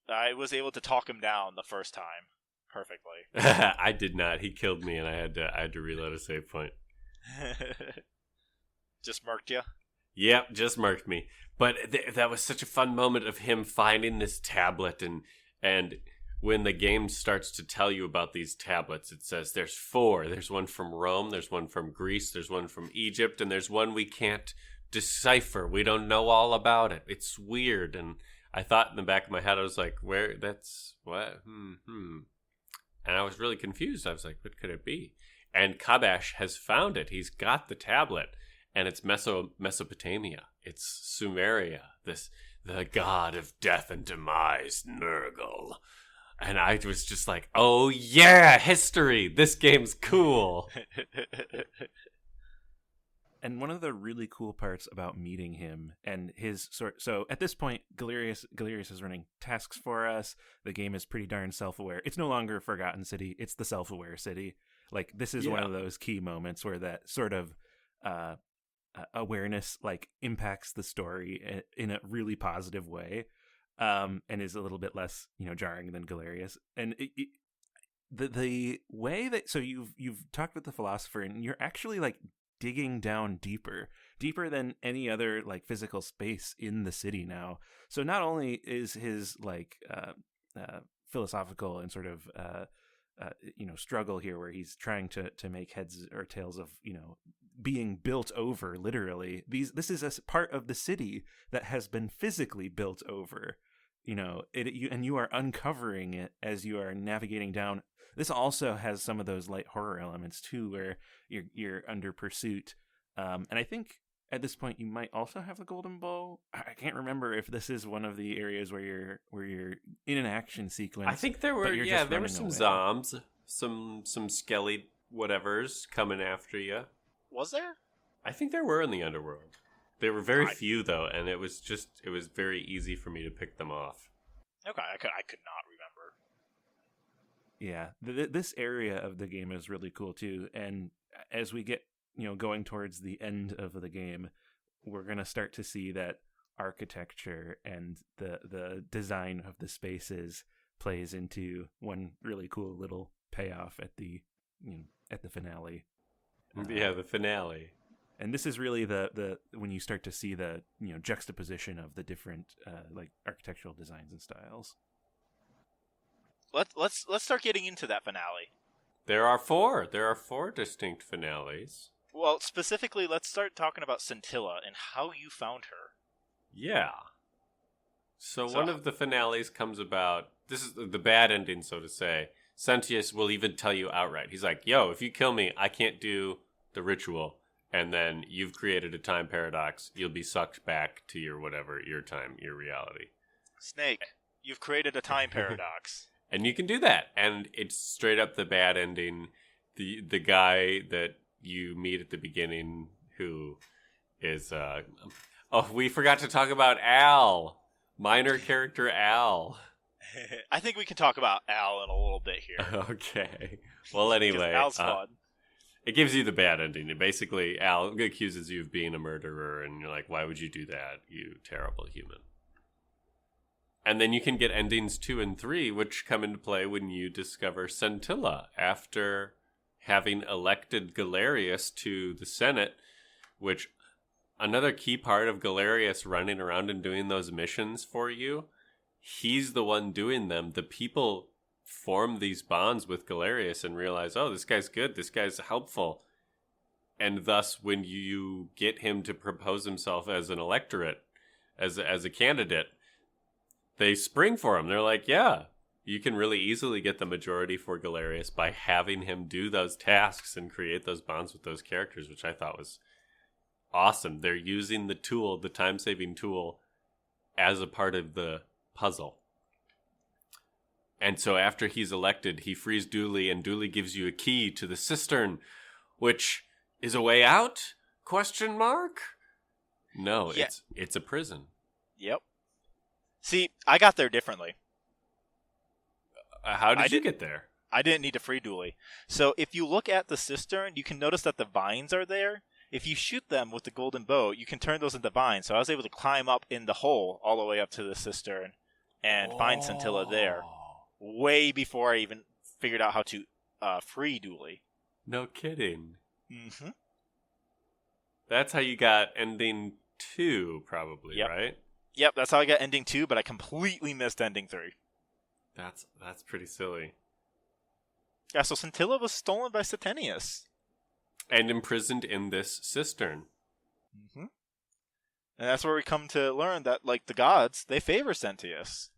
I was able to talk him down the first time perfectly. I did not. He killed me, and I had to reload a save point. Just murked you? Yep, just murked me. But that was such a fun moment of him finding this tablet, and when the game starts to tell you about these tablets, it says there's 4. There's one from Rome, there's one from Greece, there's one from Egypt, and there's one we can't decipher. We don't know all about it. It's weird. And I thought in the back of my head, I was like, that's what? And I was really confused. I was like, what could it be? And Kabash has found it. He's got the tablet. And it's Mesopotamia. It's Sumeria, the god of death and demise, Nurgle. And I was just like, oh yeah, history! This game's cool! And one of the really cool parts about meeting him and his so at this point, Galerius is running tasks for us. The game is pretty darn self-aware. It's no longer a forgotten city. It's the self-aware city. This is one of those key moments where that sort of awareness impacts the story in a really positive way, and is a little bit less jarring than Galerius. And the way that you've talked with the philosopher, and you're actually digging down deeper than any other physical space in the city now. So not only is his philosophical and sort of struggle here where he's trying to make heads or tails of being built over, literally, this is a part of the city that has been physically built over, and you are uncovering it as you are navigating down. This also has some of those light horror elements too, where you're under pursuit, and I think at this point you might also have the golden bow. I can't remember if this is one of the areas where you're in an action sequence. I think there were some zombs, some skelly whatevers coming after you. Was there? I think there were in the underworld. There were very few though, and it was very easy for me to pick them off. Okay, I could not remember. Yeah, this area of the game is really cool too, and as we get going towards the end of the game, we're gonna start to see that architecture and the design of the spaces plays into one really cool little payoff at the finale. Yeah, the finale. And this is really the when you start to see the juxtaposition of the different architectural designs and styles. Let's start getting into that finale. There are 4. There are 4 distinct finales. Well, specifically, let's start talking about Scintilla and how you found her. Yeah. So one of the finales comes about. This is the bad ending, so to say. Sentius will even tell you outright. He's like, yo, if you kill me, I can't do the ritual. And then you've created a time paradox. You'll be sucked back to your whatever, your time, your reality. Snake, you've created a time paradox. And you can do that. And it's straight up the bad ending. The guy that you meet at the beginning who is... we forgot to talk about Al. Minor character Al. I think we can talk about Al in a little bit here. Okay. Well, anyway. Al's fun. It gives you the bad ending. It basically, Al accuses you of being a murderer, and you're like, why would you do that, you terrible human? And then you can get endings 2 and 3, which come into play when you discover Scintilla after having elected Galerius to the Senate, which another key part of Galerius running around and doing those missions for you, he's the one doing them. The people form these bonds with Galerius and realize, oh, this guy's good, this guy's helpful. And thus, when you get him to propose himself as an electorate, as a candidate, they spring for him. They're like, yeah, you can really easily get the majority for Galerius by having him do those tasks and create those bonds with those characters, which I thought was awesome. They're using the tool, the time-saving tool, as a part of the puzzle. And so after he's elected, he frees Dooley, and Dooley gives you a key to the cistern, which is a way out? Question mark? No, Yeah. it's a prison. Yep. See, I got there differently. How did you get there? I didn't need to free Dooley. So if you look at the cistern, you can notice that the vines are there. If you shoot them with the golden bow, you can turn those into vines. So I was able to climb up in the hole all the way up to the cistern and find Scintilla there. Way before I even figured out how to free Dooley. No kidding. Mm-hmm. That's how you got ending 2, probably, Yep. right? Yep, that's how I got ending 2, but I completely missed ending 3. That's pretty silly. Yeah, so Scintilla was stolen by Satanius. And imprisoned in this cistern. Mm-hmm. And that's where we come to learn that, like, the gods, they favor Sentius.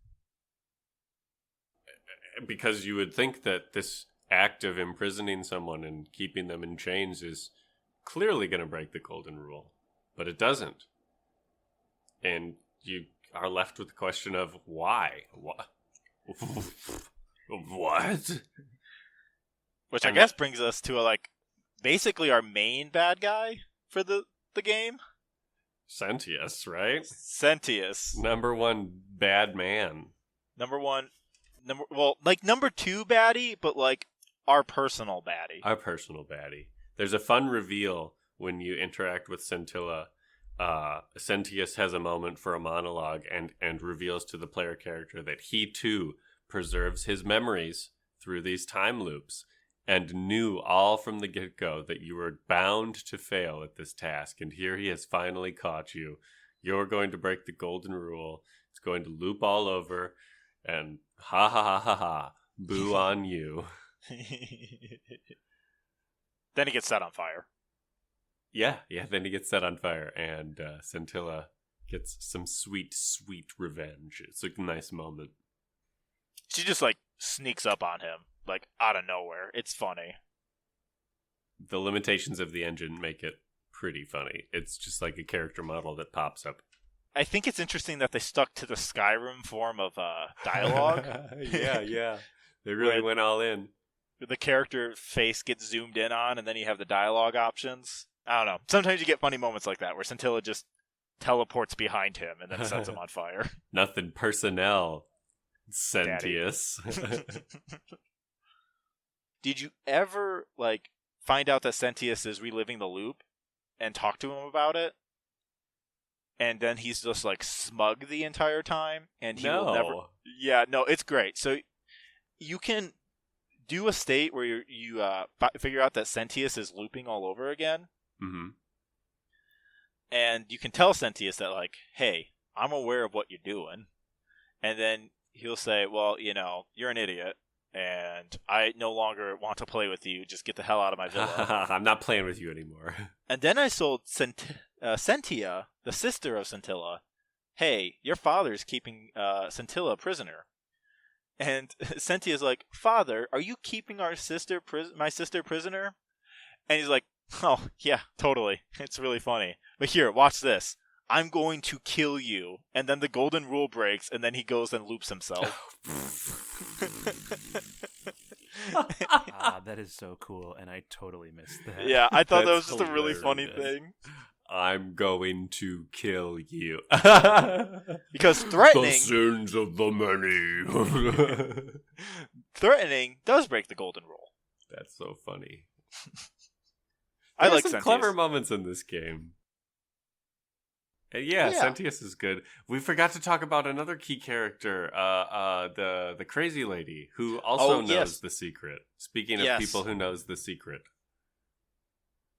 Because you would think that this act of imprisoning someone and keeping them in chains is clearly going to break the golden rule. But it doesn't. And you are left with the question of why? What? What? Which I guess brings us to, basically our main bad guy for the game. Sentius, right? Sentius. Number 1 bad man. Number 2 baddie, but, our personal baddie. Our personal baddie. There's a fun reveal when you interact with Scintilla. Sentius has a moment for a monologue and reveals to the player character that he too preserves his memories through these time loops and knew all from the get-go that you were bound to fail at this task. And here he has finally caught you. You're going to break the golden rule. It's going to loop all over, and ha ha ha ha ha, boo on you. Then he gets set on fire. Yeah, then he gets set on fire, and Scintilla gets some sweet, sweet revenge. It's a nice moment. She just, sneaks up on him, out of nowhere. It's funny. The limitations of the engine make it pretty funny. It's just like a character model that pops up. I think it's interesting that they stuck to the Skyrim form of dialogue. Yeah. They really went all in. The character face gets zoomed in on, and then you have the dialogue options. I don't know. Sometimes you get funny moments like that, where Scintilla just teleports behind him and then sets him on fire. Nothing personnel, Sentius. Did you ever, find out that Sentius is reliving the loop and talk to him about it? And then he's just, smug the entire time? And he will never... Yeah, no, it's great. So you can do a state where you figure out that Sentius is looping all over again. Mm-hmm. And you can tell Sentius that, hey, I'm aware of what you're doing. And then he'll say, well, you're an idiot, and I no longer want to play with you. Just get the hell out of my villa. I'm not playing with you anymore. And then I sold Sentia, the sister of Scintilla, hey, your father's keeping Scintilla a prisoner. And Sentia's like, Father, are you keeping my sister prisoner? And he's like, oh, yeah, totally. It's really funny. But here, watch this. I'm going to kill you. And then the golden rule breaks, and then he goes and loops himself. That is so cool, and I totally missed that. Yeah, I thought that was That's just a really funny hilarious. thing. I'm going to kill you. Because threatening... The sins of the many. threatening does break the golden rule. That's so funny. I There are like some Sentius. clever moments in this game. And yeah, Sentius is good. We forgot to talk about another key character, the crazy lady who also knows the secret. Speaking of people who knows the secret.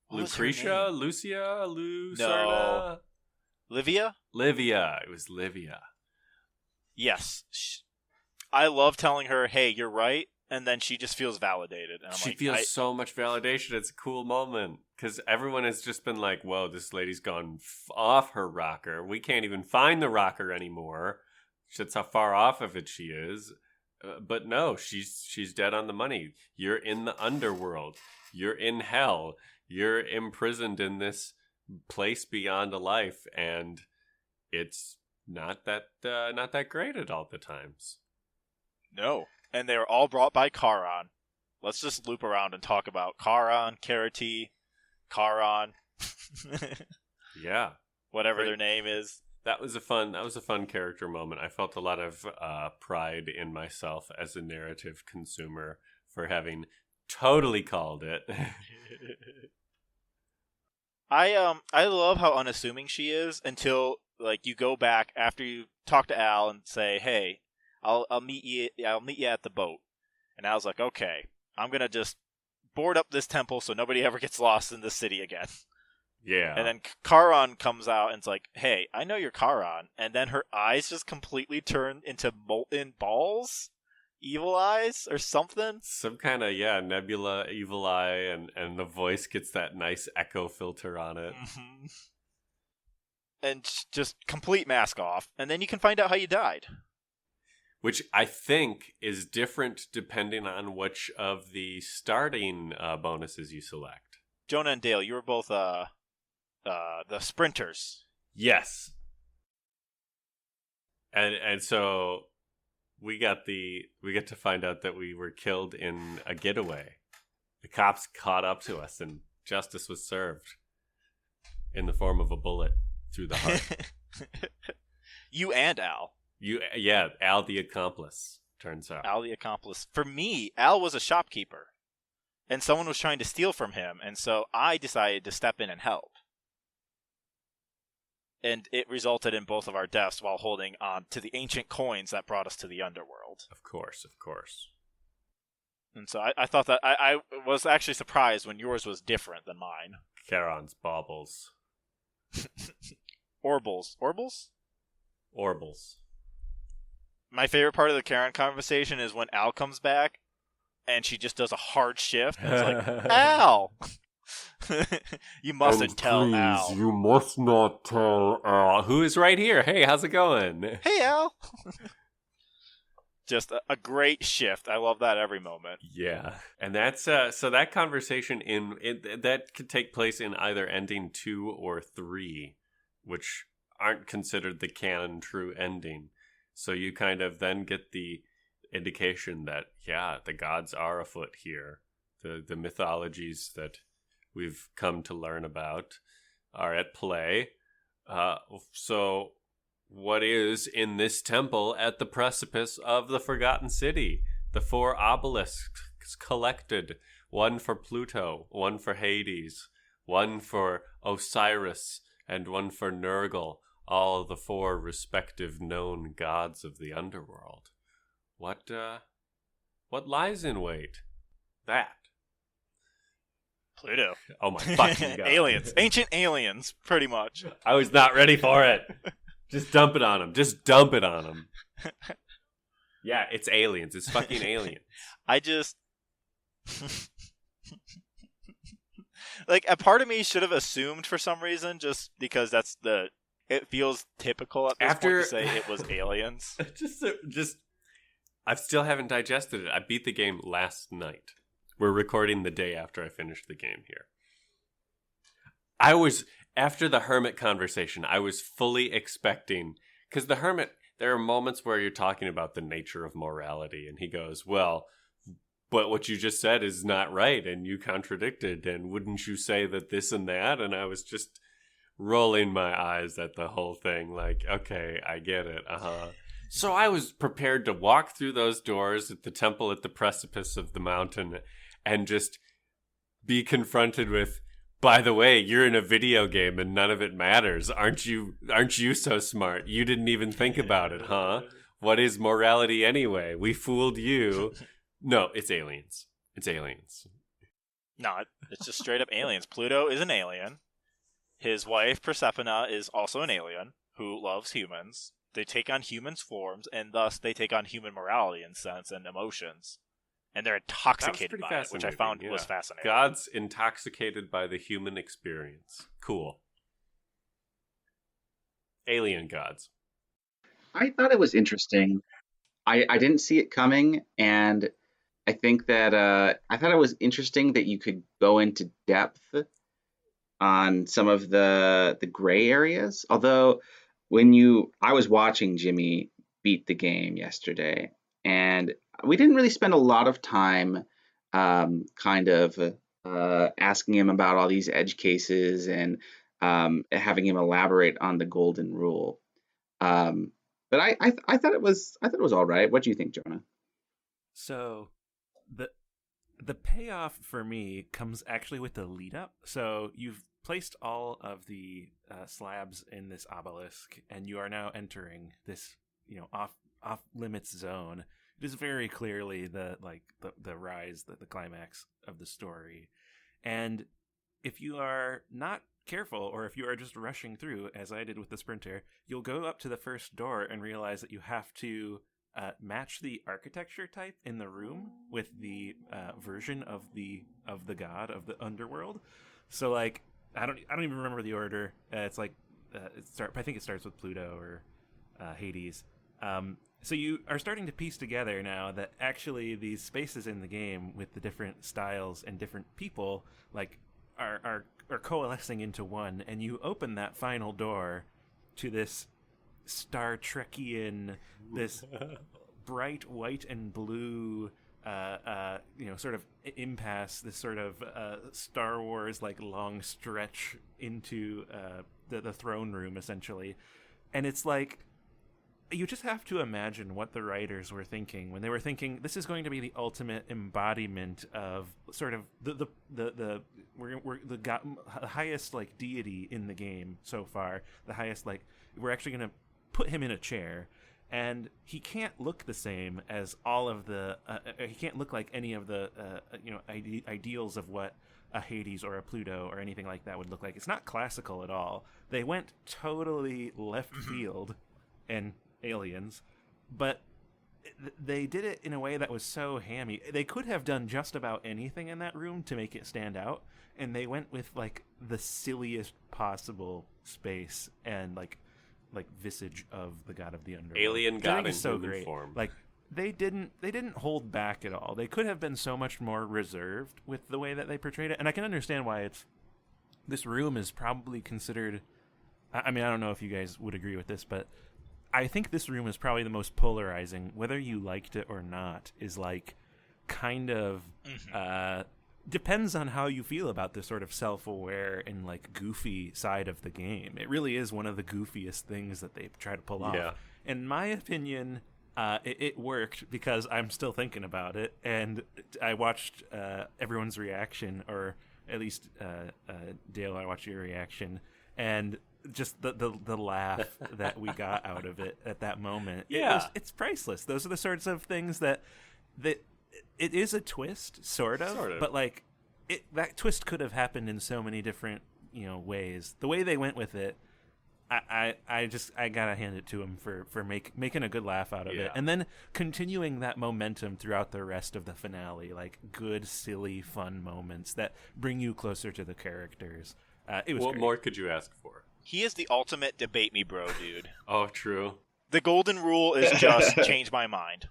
What was her name? Lucia, Lucerna? No. Livia? Livia. It was Livia. Yes. I love telling her, hey, you're right, and then she just feels validated. And She feels so much validation. It's a cool moment. Because everyone has just been like, whoa, this lady's gone off her rocker. We can't even find the rocker anymore. That's how far off of it she is. But no, she's dead on the money. You're in the underworld. You're in hell. You're imprisoned in this place beyond a life, and it's not that great at all the times. No. And they were all brought by Charon. Let's just loop around and talk about Charon, Karati, Charon. Yeah. Whatever their name is. That was a fun character moment. I felt a lot of pride in myself as a narrative consumer for having totally called it. I love how unassuming she is until like you go back after you talk to Al and say, "Hey, I'll meet you at the boat." And Al's like, "Okay, I'm going to just board up this temple so nobody ever gets lost in the city again." Yeah. And then Charon comes out and it's like, "Hey, I know you're Charon." And then her eyes just completely turn into molten balls? Evil eyes or something? Some kind of, nebula, evil eye, and the voice gets that nice echo filter on it. Mm-hmm. And just complete mask off. And then you can find out how you died. Which I think is different depending on which of the starting bonuses you select. Jonah and Dale, you were both the sprinters. Yes. And so we get to find out that we were killed in a getaway. The cops caught up to us and justice was served in the form of a bullet through the heart. You and Al. Al the accomplice, turns out. Al the accomplice. For me, Al was a shopkeeper. And someone was trying to steal from him, and so I decided to step in and help. And it resulted in both of our deaths while holding on to the ancient coins that brought us to the underworld. Of course. And so I thought that I was actually surprised when yours was different than mine. Charon's baubles. Orbles. Orbles. My favorite part of the Charon conversation is when Al comes back, and she just does a hard shift. And it's like, Al! You mustn't tell Al. You must not tell Al. Who is right here? Hey, how's it going? Hey, Al! Just a great shift. I love that every moment. Yeah. And that's, so that conversation that could take place in either ending 2 or 3, which aren't considered the canon true ending. So you kind of then get the indication that, the gods are afoot here. The mythologies that we've come to learn about are at play. So what is in this temple at the precipice of the Forgotten City? The 4 obelisks collected. One for Pluto, one for Hades, one for Osiris, and one for Nergal. All the 4 respective known gods of the underworld. What lies in wait? That. Pluto. Oh my fucking god. Aliens. Ancient aliens, pretty much. I was not ready for it. Just dump it on them. Yeah, it's aliens. It's fucking aliens. I just... like, a part of me should have assumed for some reason, just because it feels typical at this point to say it was aliens. I still haven't digested it. I beat the game last night. We're recording the day after I finished the game here. After the hermit conversation, I was fully expecting, because the hermit, there are moments where you're talking about the nature of morality, and he goes, well, but what you just said is not right, and you contradicted, and wouldn't you say that this and that? And I was just rolling my eyes at the whole thing, like, okay, I get it, So I was prepared to walk through those doors at the temple at the precipice of the mountain and just be confronted with, By the way, you're in a video game and none of it matters. Aren't you so smart? You didn't even think about it, huh? What is morality anyway? We fooled you. No, it's aliens. It's aliens. No, it's just straight up aliens. Pluto is an alien. His wife, Persephone, is also an alien who loves humans. They take on humans' forms, and thus they take on human morality and sense and emotions. And they're intoxicated by it, which I found was fascinating. Gods intoxicated by the human experience. Cool. Alien gods. I thought it was interesting. I didn't see it coming, and I think that I thought it was interesting that you could go into depth on some of the gray areas. Although I was watching Jimmy beat the game yesterday, and we didn't really spend a lot of time kind of asking him about all these edge cases and having him elaborate on the golden rule. But I thought it was all right. What do you think, Jonah? So the payoff for me comes actually with the lead up. So you've placed all of the slabs in this obelisk, and you are now entering this off limits zone. It is very clearly the rise, the climax of the story. And if you are not careful, or if you are just rushing through, as I did with the sprinter, you'll go up to the first door and realize that you have to match the architecture type in the room with the version of the god of the underworld. So like I don't even remember the order. It's like I think it starts with Pluto or Hades. So you are starting to piece together now that actually these spaces in the game with the different styles and different people like are coalescing into one, and you open that final door to this Star Trekian, this bright white and blue sort of impasse, this sort of Star Wars like long stretch into the throne room essentially. And it's like you just have to imagine what the writers were thinking when they were thinking this is going to be the ultimate embodiment of sort of the highest like deity in the game so far. The highest, like, we're actually going to put him in a chair, and he can't look the same as all of the he can't look like any of the ideals of what a Hades or a Pluto or anything like that would look like. It's not classical at all. They went totally left field and aliens, but they did it in a way that was so hammy. They could have done just about anything in that room to make it stand out, and they went with like the silliest possible space and like visage of the god of the underworld. Alien god in so human great. form. Like they didn't hold back at all. They could have been so much more reserved with the way that they portrayed it, and I can understand why this room is probably considered. I mean, I don't know if you guys would agree with this, but I think this room is probably the most polarizing. Whether you liked it or not is like kind of depends on how you feel about this sort of self-aware and like goofy side of the game. It really is one of the goofiest things that they try to pull off. Yeah. In my opinion, it worked because I'm still thinking about it, and I watched everyone's reaction, or at least Dale, I watched your reaction, and just the laugh that we got out of it at that moment. Yeah. It's priceless. Those are the sorts of things that it is a twist, sort of. But like that twist could have happened in so many different ways. The way they went with it, I gotta hand it to him for making a good laugh out of it, and then continuing that momentum throughout the rest of the finale, like good, silly, fun moments that bring you closer to the characters. It was what great. more could you ask for? He is the ultimate debate me bro, dude. Oh, true. The golden rule is just change my mind.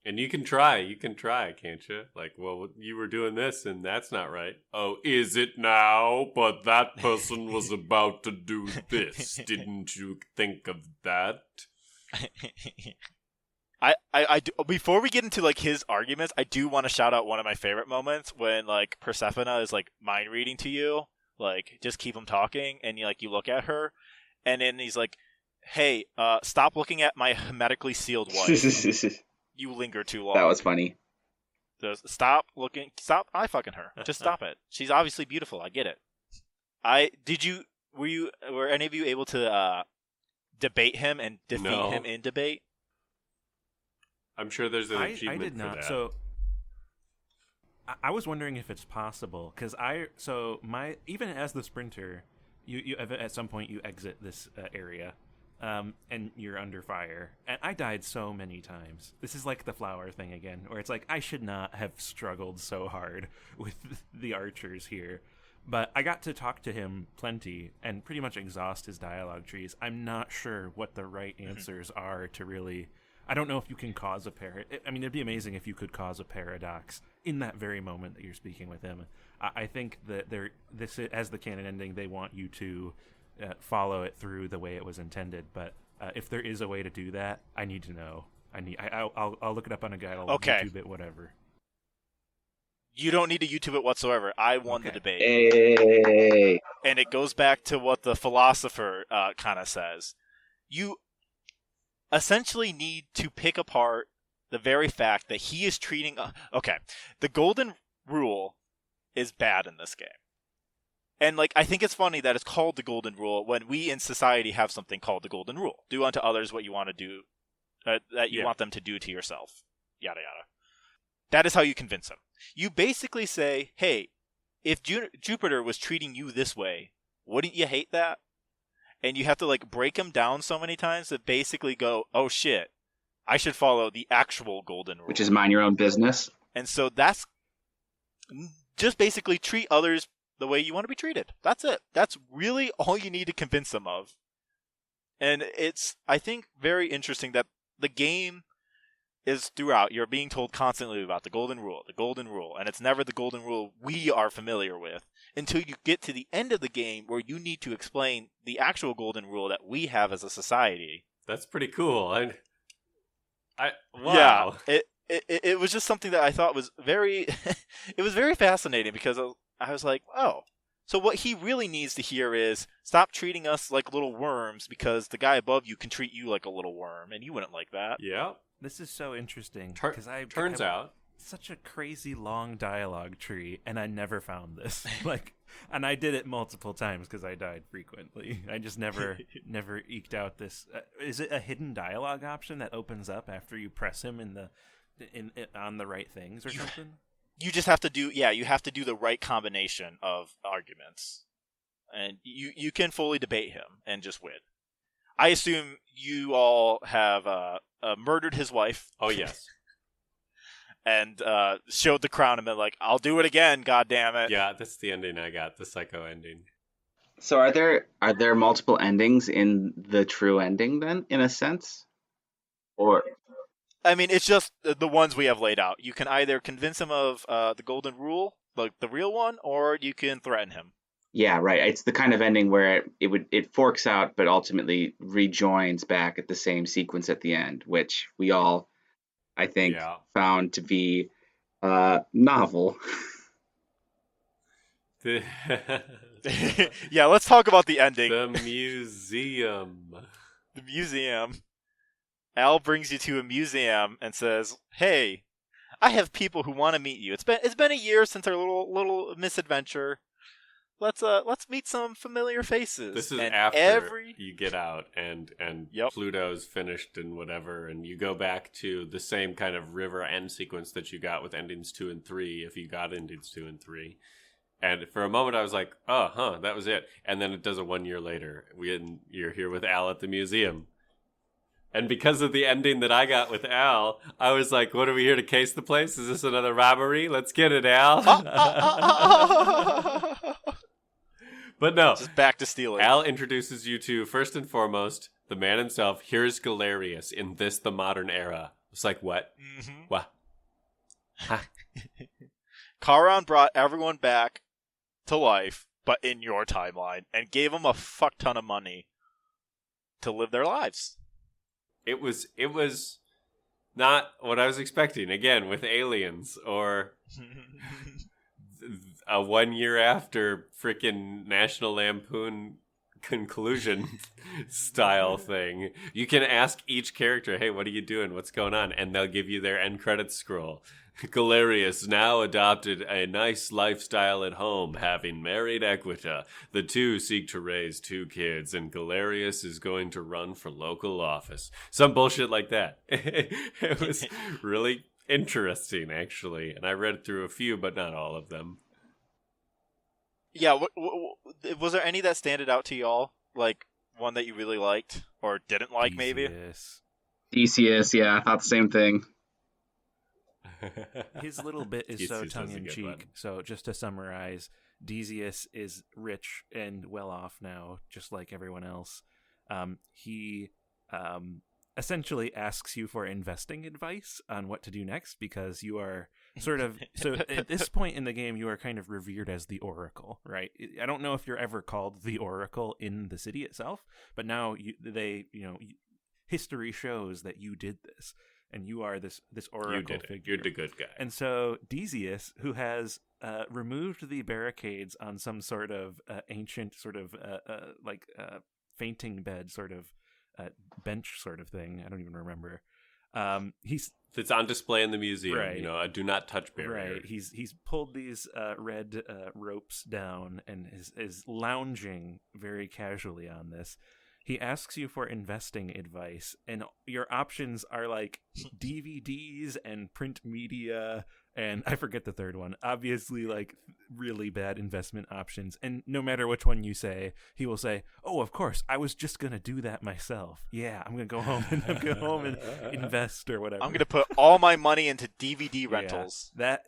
And you can try, can't you? Like, well, you were doing this, and that's not right. Oh, is it now? But that person was about to do this. Didn't you think of that? I do, before we get into like his arguments, I do want to shout out one of my favorite moments when like Persephone is like mind reading to you, like just keep him talking, and you look at her, and then he's like, "Hey, stop looking at my hermetically sealed wife. You linger too long." That was funny. Stop eye fucking her. Just stop it. She's obviously beautiful. I get it. Were any of you able to debate him and defeat No. him in debate? I'm sure there's an I achievement did for not. that. So I was wondering if it's possible because even as the sprinter, you at some point you exit this area, and you're under fire. And I died so many times. This is like the flower thing again, where it's like I should not have struggled so hard with the archers here. But I got to talk to him plenty and pretty much exhaust his dialogue trees. I'm not sure what the right answers are to really. I don't know if you can cause a I mean, it'd be amazing if you could cause a paradox in that very moment that you're speaking with him. I think that as the canon ending, they want you to follow it through the way it was intended. But if there is a way to do that, I need to know. I'll look it up on a guide. I'll YouTube it, whatever. You don't need to YouTube it whatsoever. I won the debate. Hey. And it goes back to what the philosopher kind of says. You essentially need to pick apart the very fact that he is treating... the golden rule is bad in this game. And I think it's funny that it's called the golden rule when we in society have something called the golden rule. Do unto others what you want to do, that you want them to do to yourself. Yada, yada. That is how you convince him. You basically say, hey, if Jupiter was treating you this way, wouldn't you hate that? And you have to break him down so many times that basically go, oh shit, I should follow the actual golden rule. Which is mind your own business. And so that's just basically treat others the way you want to be treated. That's it. That's really all you need to convince them of. And it's, I think, very interesting that the game is throughout. You're being told constantly about the golden rule, and it's never the golden rule we are familiar with until you get to the end of the game where you need to explain the actual golden rule that we have as a society. That's pretty cool. Wow. Yeah, it was just something that I thought was very, it was very fascinating because I was like, oh, so what he really needs to hear is stop treating us like little worms because the guy above you can treat you like a little worm, and you wouldn't like that. Yeah. This is so interesting because turns out such a crazy long dialogue tree, and I never found this. And I did it multiple times because I died frequently. I just never eked out this. Is it a hidden dialogue option that opens up after you press him on the right things or something? You just have to do you have to do the right combination of arguments, and you can fully debate him and just win. I assume you all have murdered his wife. Oh, yes. And showed the crown and been like, I'll do it again, goddammit. Yeah, that's the ending I got, the psycho ending. So are there multiple endings in the true ending then, in a sense? Or... I mean, it's just the ones we have laid out. You can either convince him of the golden rule, like the real one, or you can threaten him. Yeah, right. It's the kind of ending where it forks out, but ultimately rejoins back at the same sequence at the end, which we all, I think, found to be novel. Yeah, let's talk about the ending. The museum. The museum. Al brings you to a museum and says, "Hey, I have people who want to meet you. It's been a year since our little misadventure. Let's meet some familiar faces." This is and after you get out and Yep. Pluto's finished and whatever, and you go back to the same kind of river end sequence that you got with endings 2 and 3, if you got endings 2 and 3. And for a moment I was like, that was it. And then it does a 1 year later. You're here with Al at the museum. And because of the ending that I got with Al, I was like, what are we here to case the place? Is this another robbery? Let's get it, Al. But no. Just back to stealing. Al introduces you to, first and foremost, the man himself. Here's Galerius in the modern era. It's like, what? Mm-hmm. What? Huh? Charon brought everyone back to life, but in your timeline, and gave them a fuck ton of money to live their lives. It was not what I was expecting. Again, with aliens or a 1 year after frickin' National Lampoon conclusion style thing. You can ask each character, hey, what are you doing? What's going on? And they'll give you their end credits scroll. Galerius now adopted a nice lifestyle at home, having married Equita. The two seek to raise 2 kids, and Galerius is going to run for local office. Some bullshit like that. It was really interesting, actually. And I read through a few, but not all of them. Yeah, was there any that standed out to y'all? Like, one that you really liked? Or didn't like, maybe? Theseus, yeah, I thought the same thing. His little bit is so Theseus was a good tongue-in-cheek. one. So just to summarize, Theseus is rich and well off now, just like everyone else. He essentially asks you for investing advice on what to do next, because you are sort of... So at this point in the game, you are kind of revered as the Oracle, right? I don't know if you're ever called the Oracle in the city itself, but now history shows that you did this. And you are this oracle figure. You're the good guy. And so Theseus, who has removed the barricades on some sort of ancient sort of fainting bed sort of bench sort of thing. I don't even remember. It's on display in the museum. Right. A do not touch barrier. Right. He's pulled these red ropes down and is lounging very casually on this. He asks you for investing advice, and your options are like DVDs and print media, and I forget the third one. Obviously, like really bad investment options. And no matter which one you say, he will say, "Oh, of course, I was just gonna do that myself. Yeah, I'm gonna go home and invest or whatever. I'm gonna put all my money into DVD rentals." Yeah,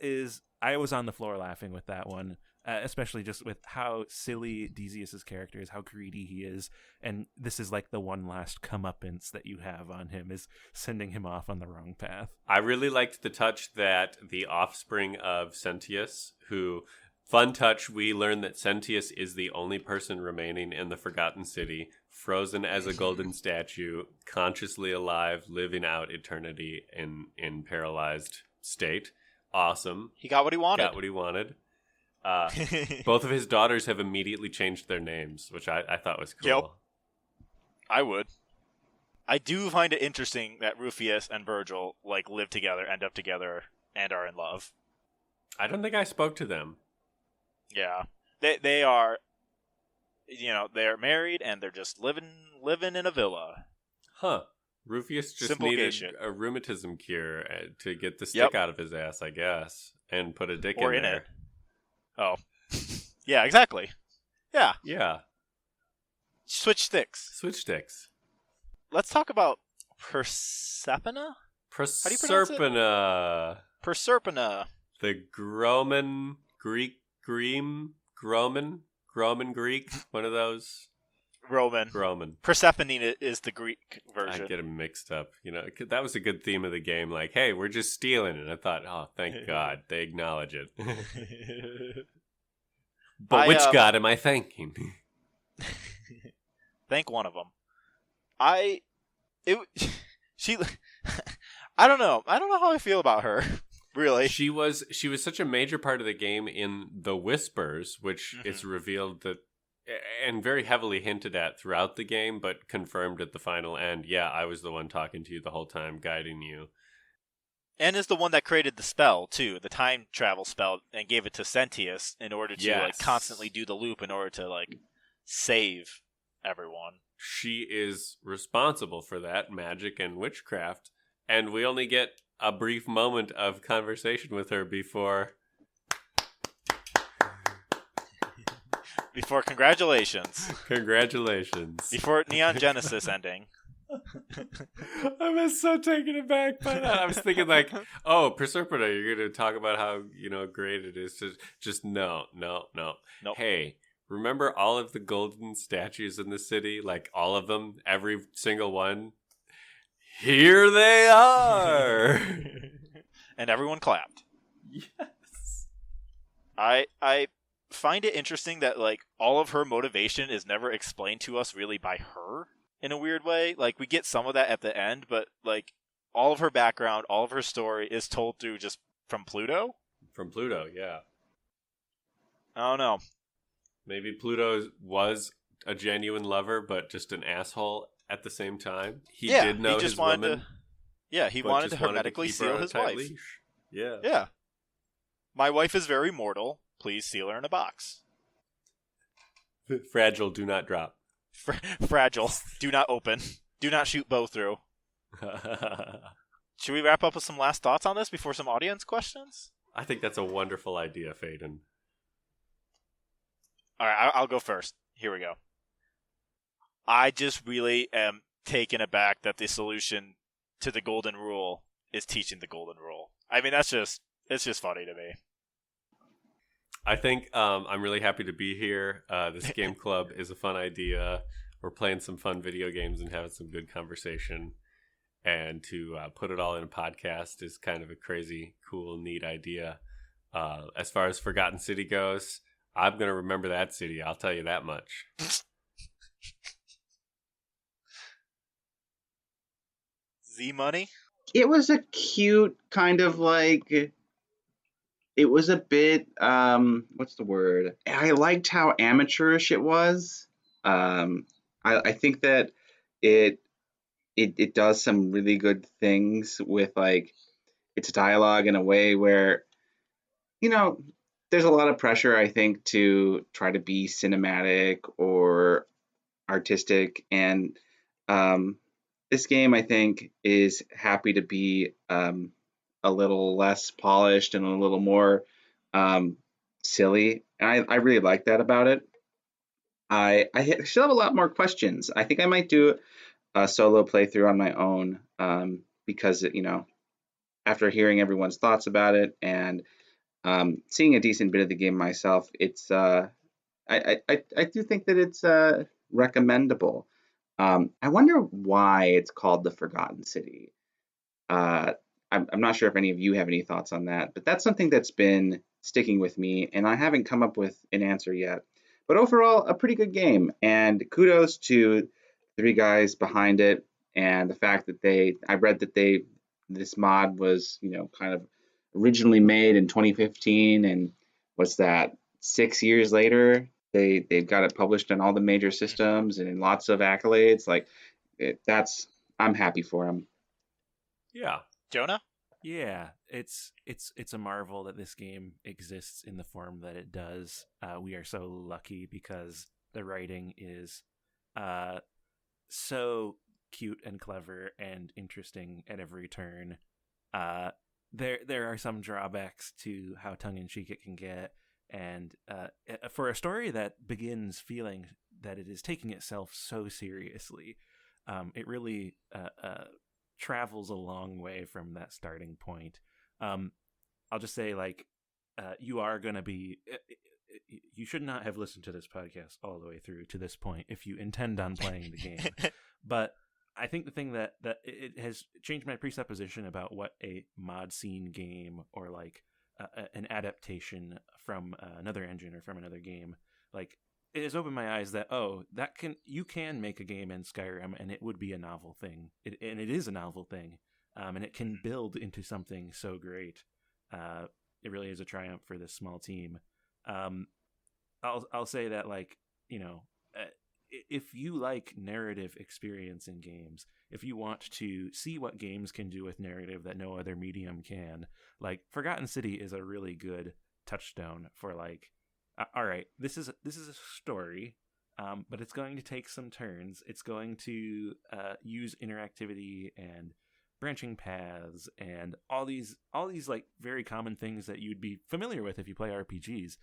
I was on the floor laughing with that one. Especially just with how silly Theseus's character is, how greedy he is, and this is like the one last comeuppance that you have on him, is sending him off on the wrong path. I really liked the touch that the offspring of Sentius, fun touch, we learn that Sentius is the only person remaining in the Forgotten City, frozen as a golden statue, consciously alive, living out eternity in paralyzed state. Awesome. He got what he wanted. Both of his daughters have immediately changed their names, which I thought was cool. Yep. I would. I do find it interesting that Rufius and Virgil live together, end up together, and are in love. I don't think I spoke to them. Yeah, they are. They're married and they're just living in a villa. Huh. Rufius just Simple needed gay shit. a rheumatism cure to get the stick out of his ass, I guess, and put a dick in there. It. Oh. Yeah, exactly. Yeah. Yeah. Switch sticks. Let's talk about Persephone? Proserpina. Proserpina. The Groman Greek Groman Greek, one of those. Roman. Persephone is the Greek version. I get them mixed up. That was a good theme of the game. Like, hey, we're just stealing it. I thought, oh, thank God, they acknowledge it. But which God am I thanking? Thank one of them. I don't know. I don't know how I feel about her. Really, she was such a major part of the game in the Whispers, which is revealed that. And very heavily hinted at throughout the game, but confirmed at the final end. Yeah, I was the one talking to you the whole time, guiding you. And is the one that created the spell, too, the time travel spell, and gave it to Sentius in order to constantly do the loop in order to save everyone. She is responsible for that, magic and witchcraft, and we only get a brief moment of conversation with her before congratulations. Before Neon Genesis ending. I was so taken aback by that. I was thinking Proserpina, you're going to talk about how, great it is to just no. Nope. Hey, remember all of the golden statues in the city? Like all of them, every single one? Here they are! And everyone clapped. Yes. I find it interesting that all of her motivation is never explained to us really by her in a weird way. We get some of that at the end, but all of her background, all of her story is told through just from Pluto. From Pluto, yeah. I don't know. Maybe Pluto was a genuine lover, but just an asshole at the same time. He Yeah, did know he just his wanted woman. to. Yeah, he but wanted just to hermetically keep her seal on a his tight wife. leash. Yeah. Yeah. My wife is very mortal. Please seal her in a box. Fragile, do not drop. Fragile. Do not open. Do not shoot bow through. Should we wrap up with some last thoughts on this before some audience questions? I think that's a wonderful idea, Faden. All right, I'll go first. Here we go. I just really am taken aback that the solution to the golden rule is teaching the golden rule. I mean, it's just funny to me. I think I'm really happy to be here. This game club is a fun idea. We're playing some fun video games and having some good conversation. And to put it all in a podcast is kind of a crazy, cool, neat idea. As far as Forgotten City goes, I'm going to remember that city. I'll tell you that much. Z-Money? It was a cute kind of like. It was a bit. What's the word? I liked how amateurish it was. I think that it does some really good things with like its dialogue in a way where, there's a lot of pressure, I think, to try to be cinematic or artistic. And this game, I think, is happy to be a little less polished and a little more silly. And I really like that about it. I still have a lot more questions. I think I might do a solo playthrough on my own because, after hearing everyone's thoughts about it and seeing a decent bit of the game myself, it's I do think that it's recommendable. I wonder why it's called the Forgotten City. I'm not sure if any of you have any thoughts on that, but that's something that's been sticking with me, and I haven't come up with an answer yet. But overall, a pretty good game, and kudos to the three guys behind it, and the fact that I read that this mod was, kind of originally made in 2015, and what's that, 6 years later, they've got it published on all the major systems and in lots of accolades. Like, I'm happy for them. Yeah. Jonah? Yeah, it's a marvel that this game exists in the form that it does. We are so lucky because the writing is so cute and clever and interesting at every turn. There are some drawbacks to how tongue-in-cheek it can get, and for a story that begins feeling that it is taking itself so seriously, it really travels a long way from that starting point. I'll just say, like, you are going to be... You should not have listened to this podcast all the way through to this point if you intend on playing the game. But I think the thing that it has changed my presupposition about what a mod scene game or like an adaptation from another engine or from another game, like, it has opened my eyes that you can make a game in Skyrim and it would be a novel thing. And it is a novel thing, and it can build into something so great. It really is a triumph for this small team. I'll say that, like, if you like narrative experience in games, if you want to see what games can do with narrative that no other medium can, like, Forgotten City is a really good touchstone for, like, all right, this is a story, but it's going to take some turns. It's going to use interactivity and branching paths and all these like very common things that you'd be familiar with if you play RPGs.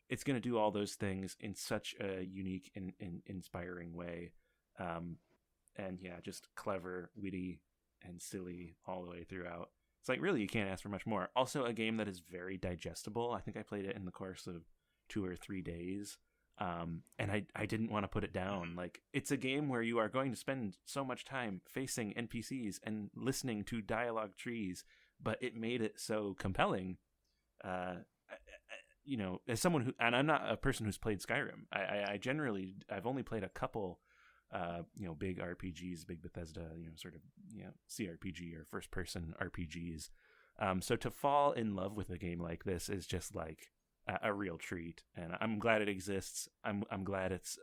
It's going to do all those things in such a unique and inspiring way, and yeah, just clever, witty, and silly all the way throughout. It's like, really, you can't ask for much more. Also, a game that is very digestible. I think I played it in the course of 2 or 3 days, and I didn't want to put it down. Like, it's a game where you are going to spend so much time facing NPCs and listening to dialogue trees, but it made it so compelling. As someone who, and I'm not a person who's played Skyrim. I've only played a couple big RPGs, big Bethesda, CRPG or first person RPGs. So to fall in love with a game like this is just like, a real treat, and I'm glad it exists. I'm glad it's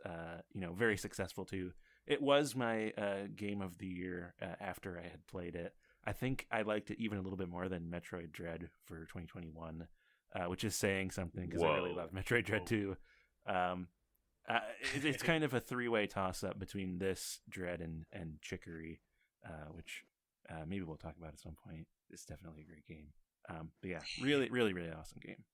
very successful too. It was my game of the year after I had played it. I think I liked it even a little bit more than Metroid Dread for 2021, which is saying something because I really love Metroid Dread 2. It's kind of a three-way toss-up between this Dread and Chicory, which maybe we'll talk about at some point. It's definitely a great game. But yeah, really, really, really awesome game.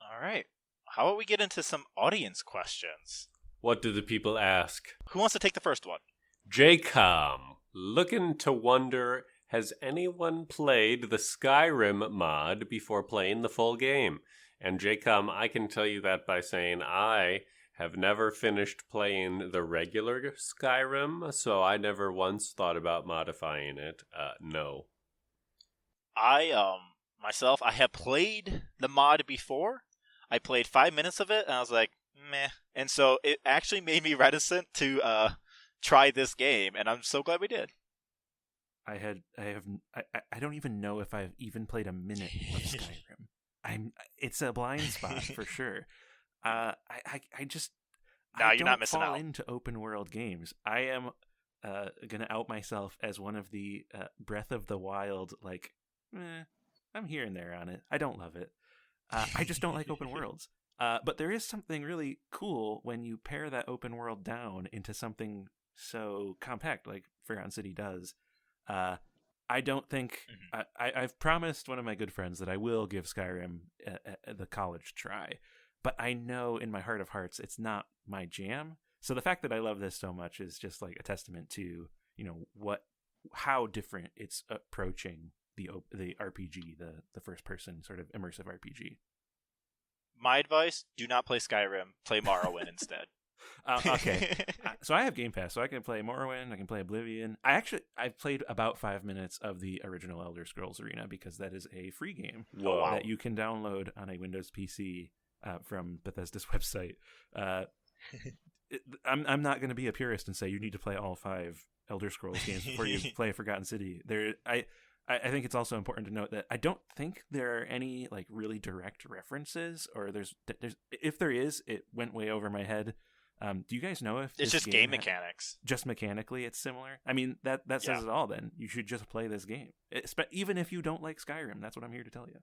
All right. How about we get into some audience questions? What do the people ask? Who wants to take the first one? JCOM, looking to wonder, has anyone played the Skyrim mod before playing the full game? And JCOM, I can tell you that by saying I have never finished playing the regular Skyrim, so I never once thought about modifying it. No. I myself, I have played the mod before. I played 5 minutes of it, and I was like, meh. And so it actually made me reticent to try this game, and I'm so glad we did. I don't even know if I've even played a minute of Skyrim. It's a blind spot for sure. I You're not missing fall out. into open world games. I am gonna out myself as one of the Breath of the Wild, I'm here and there on it. I don't love it. I just don't like open worlds. But there is something really cool when you pare that open world down into something so compact like Forgotten City does. I don't think I've promised one of my good friends that I will give Skyrim the college try, but I know in my heart of hearts it's not my jam. So the fact that I love this so much is just like a testament to how different it's approaching the RPG, the first person sort of immersive RPG. My advice: do not play Skyrim. Play Morrowind instead. Okay. So I have Game Pass, so I can play Morrowind, I can play Oblivion. I've played about 5 minutes of the original Elder Scrolls Arena because that is a free game that you can download on a Windows PC from Bethesda's website. I'm not going to be a purist and say you need to play all 5 Elder Scrolls games before you play Forgotten City. I think it's also important to note that I don't think there are any like really direct references, or there's if there is, it went way over my head. Do you guys know if it's just game mechanics? Just mechanically, it's similar. I mean, that says it all. Then you should just play this game, even if you don't like Skyrim. That's what I'm here to tell you.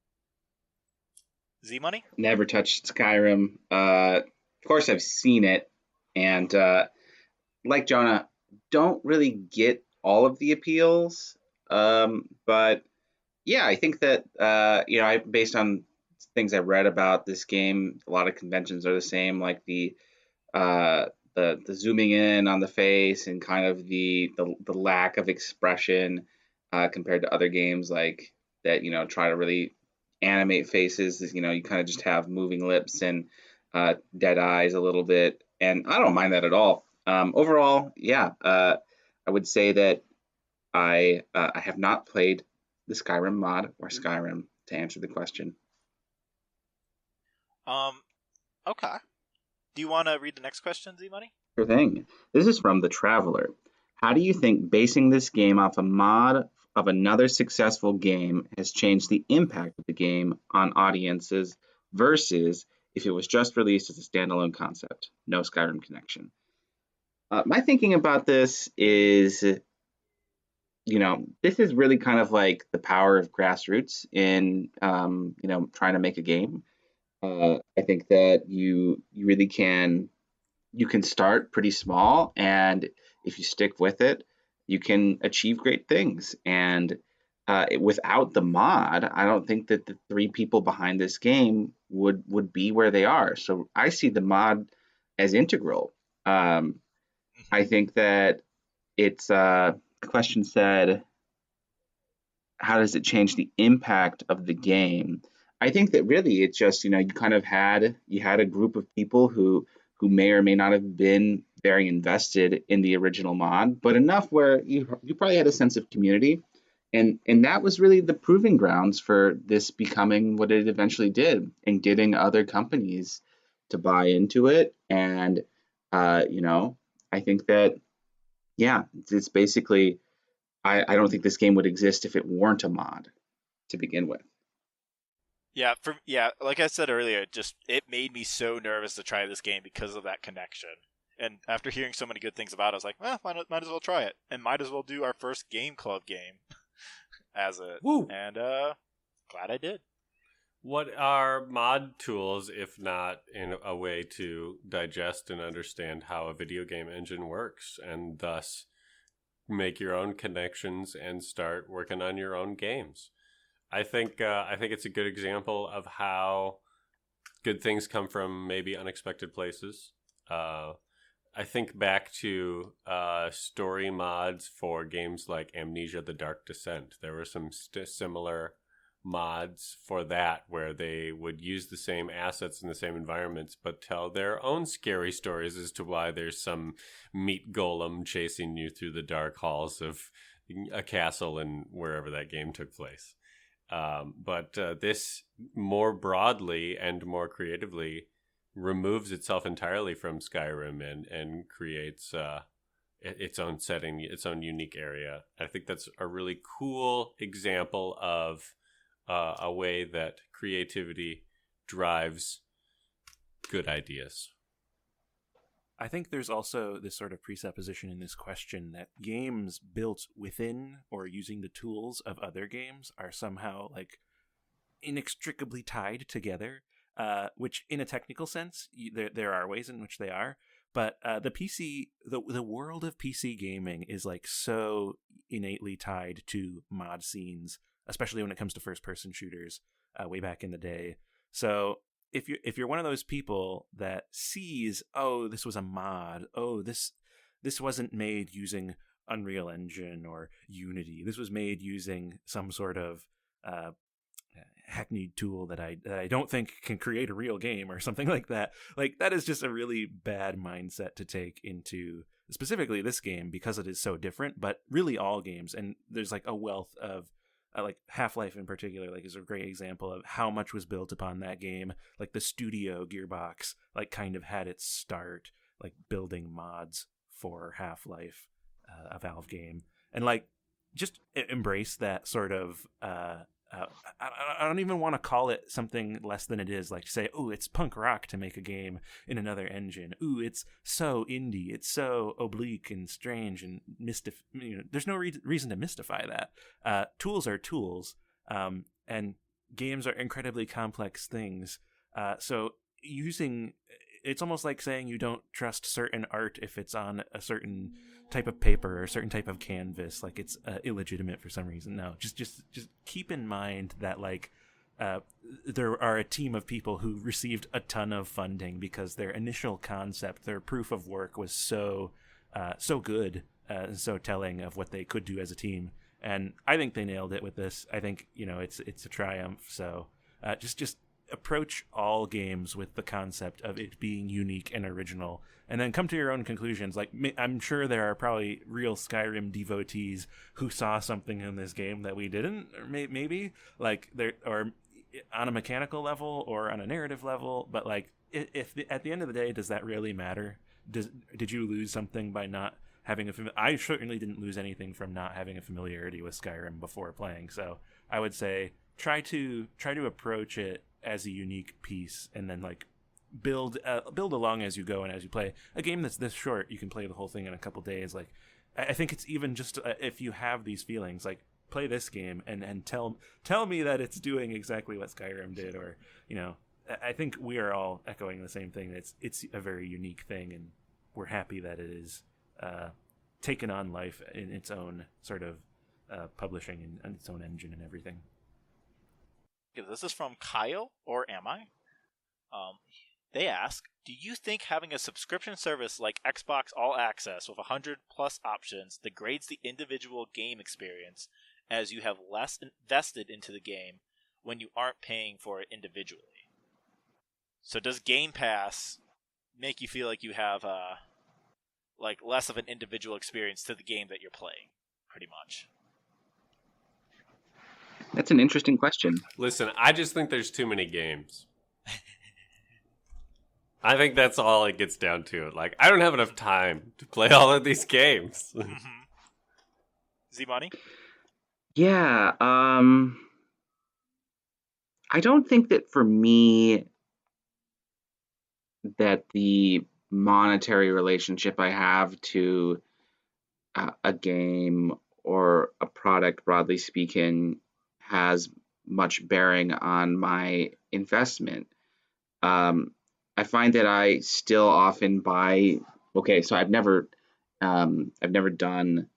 Z Money? Never touched Skyrim. Of course, I've seen it, and like Jonah, don't really get all of the appeals. But yeah, I think that based on things I've read about this game, a lot of conventions are the same, like the zooming in on the face and kind of the lack of expression compared to other games like that, try to really animate faces. You kind of just have moving lips and dead eyes a little bit, and I don't mind that at all. Overall, yeah, I would say that I have not played the Skyrim mod or Skyrim, to answer the question. Okay. Do you want to read the next question, Z Money? Sure thing. This is from The Traveler. How do you think basing this game off a mod of another successful game has changed the impact of the game on audiences versus if it was just released as a standalone concept, no Skyrim connection? My thinking about this is, this is really kind of like the power of grassroots in, trying to make a game. I think that you really can start pretty small, and if you stick with it, you can achieve great things. And without the mod, I don't think that the 3 people behind this game would be where they are. So I see the mod as integral. I think that it's the question said, how does it change the impact of the game? I think that really it's just, you kind of had a group of people who may or may not have been very invested in the original mod, but enough where you probably had a sense of community. And that was really the proving grounds for this becoming what it eventually did, and getting other companies to buy into it. And, I think that, yeah, it's basically, I don't think this game would exist if it weren't a mod to begin with. Like I said earlier, it made me so nervous to try this game because of that connection. And after hearing so many good things about it, I was like, well, might as well try it, and might as well do our first game club game as it. Woo! And glad I did. What are mod tools, if not in a way to digest and understand how a video game engine works, and thus make your own connections and start working on your own games? I think it's a good example of how good things come from maybe unexpected places. I think back to story mods for games like Amnesia: The Dark Descent. There were some similar mods for that where they would use the same assets in the same environments but tell their own scary stories as to why there's some meat golem chasing you through the dark halls of a castle in wherever that game took place. But this more broadly and more creatively removes itself entirely from Skyrim and creates its own setting, its own unique area. I think that's a really cool example of a way that creativity drives good ideas. I think there's also this sort of presupposition in this question that games built within or using the tools of other games are somehow like inextricably tied together, which in a technical sense, there are ways in which they are. But the world of PC gaming is like so innately tied to mod scenes, especially when it comes to first-person shooters way back in the day. So if you're one of those people that sees, oh, this was a mod, oh, this wasn't made using Unreal Engine or Unity, this was made using some sort of hackneyed tool that I don't think can create a real game or something like that. Like, that is just a really bad mindset to take into specifically this game because it is so different, but really all games. And there's like a wealth of like Half-Life in particular, like, is a great example of how much was built upon that game. Like the studio Gearbox, like, kind of had its start, like, building mods for Half-Life, a Valve game, and like just embrace that sort of. I don't even want to call it something less than it is. Like, say, oh, it's punk rock to make a game in another engine. Ooh, it's so indie. It's so oblique and strange and there's no reason to mystify that. Tools are tools, and games are incredibly complex things. So it's almost like saying you don't trust certain art if it's on a certain type of paper or a certain type of canvas, like it's illegitimate for some reason. No, just keep in mind that like there are a team of people who received a ton of funding because their initial concept, their proof of work was so good and so telling of what they could do as a team. And I think they nailed it with this. I think it's a triumph. So just approach all games with the concept of it being unique and original, and then come to your own conclusions. Like, I'm sure there are probably real Skyrim devotees who saw something in this game that we didn't, or maybe like there, or on a mechanical level or on a narrative level. But like, at the end of the day, does that really matter? Did you lose something by not having I certainly didn't lose anything from not having a familiarity with Skyrim before playing. So I would say try to approach it as a unique piece, and then like build along as you go and as you play. A game that's this short, you can play the whole thing in a couple days. Like, I think it's even just if you have these feelings, like, play this game and tell me that it's doing exactly what Skyrim did, or I think we are all echoing the same thing. It's a very unique thing, and we're happy that it is taken on life in its own sort of publishing and its own engine and everything. This is from Kyle, or am I? They ask, do you think having a subscription service like Xbox All Access with 100 plus options degrades the individual game experience, as you have less invested into the game when you aren't paying for it individually? So does Game Pass make you feel like you have like less of an individual experience to the game that you're playing, pretty much? That's an interesting question. Listen, I just think there's too many games. I think that's all it gets down to. Like, I don't have enough time to play all of these games. Z-Money? Yeah. I don't think that for me that the monetary relationship I have to a game or a product, broadly speaking, has much bearing on my investment. Um, I find that I still often buy. Okay, so I've never done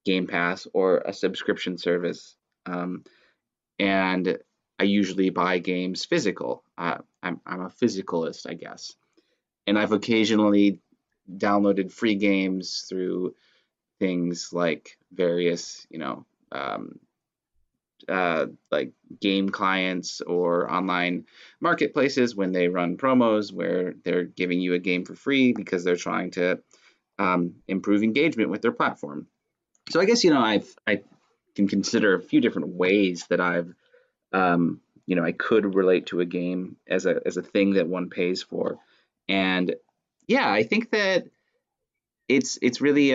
Game Pass or a subscription service, um, and I usually buy games physical. I'm a physicalist, I guess, and I've occasionally downloaded free games through things like various, like game clients or online marketplaces when they run promos where they're giving you a game for free because they're trying to improve engagement with their platform. So I guess I can consider a few different ways that I could relate to a game as a thing that one pays for, and yeah, I think that it's really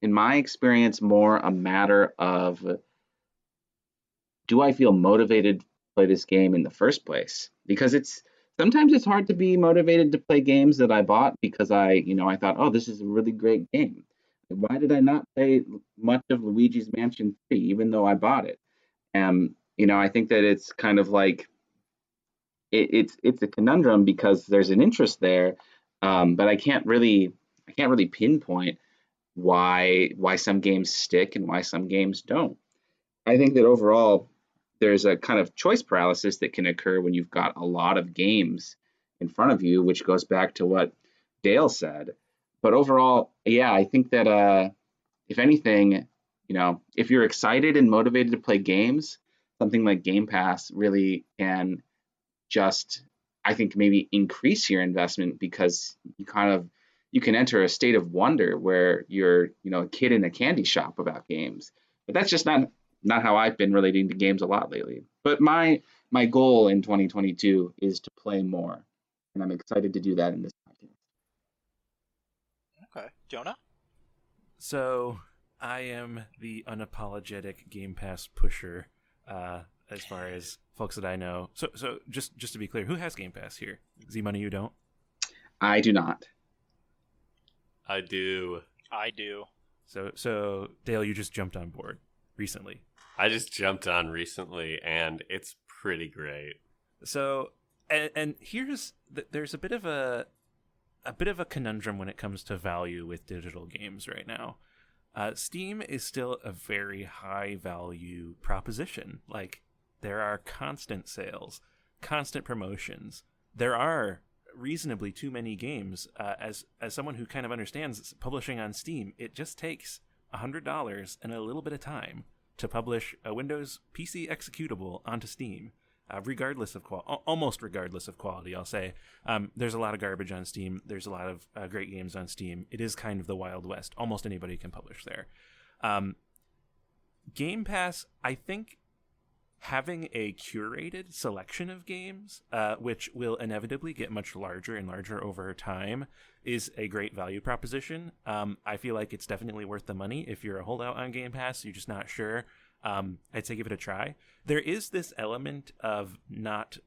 in my experience more a matter of, do I feel motivated to play this game in the first place? Because it's hard to be motivated to play games that I bought because I thought, oh, this is a really great game. Why did I not play much of Luigi's Mansion 3 even though I bought it? I think that it's kind of like it's a conundrum because there's an interest there, but I can't really pinpoint why some games stick and why some games don't. I think that overall, there's a kind of choice paralysis that can occur when you've got a lot of games in front of you, which goes back to what Dale said. But overall, yeah, I think that if anything, if you're excited and motivated to play games, something like Game Pass really can just, I think, maybe increase your investment because you can enter a state of wonder where you're a kid in a candy shop about games. But that's just not how I've been relating to games a lot lately. But my goal in 2022 is to play more, and I'm excited to do that in this podcast. Okay, Jonah. So I am the unapologetic Game Pass pusher, as far as folks that I know. So just to be clear, who has Game Pass here? Z Money, you don't? I do not. I do. I do. So Dale, you just jumped on board recently. I just jumped on recently, and it's pretty great. So, and there's a bit of a conundrum when it comes to value with digital games right now. Steam is still a very high value proposition. Like, there are constant sales, constant promotions. There are reasonably too many games. As someone who kind of understands publishing on Steam, it just takes $100 and a little bit of time to publish a Windows PC executable onto Steam, regardless of almost regardless of quality. I'll say there's a lot of garbage on Steam. There's a lot of great games on Steam. It is kind of the Wild West. Almost anybody can publish there. Game Pass, I think, having a curated selection of games, which will inevitably get much larger and larger over time, is a great value proposition. I feel like it's definitely worth the money. If you're a holdout on Game Pass, you're just not sure, I'd say give it a try. There is this element of not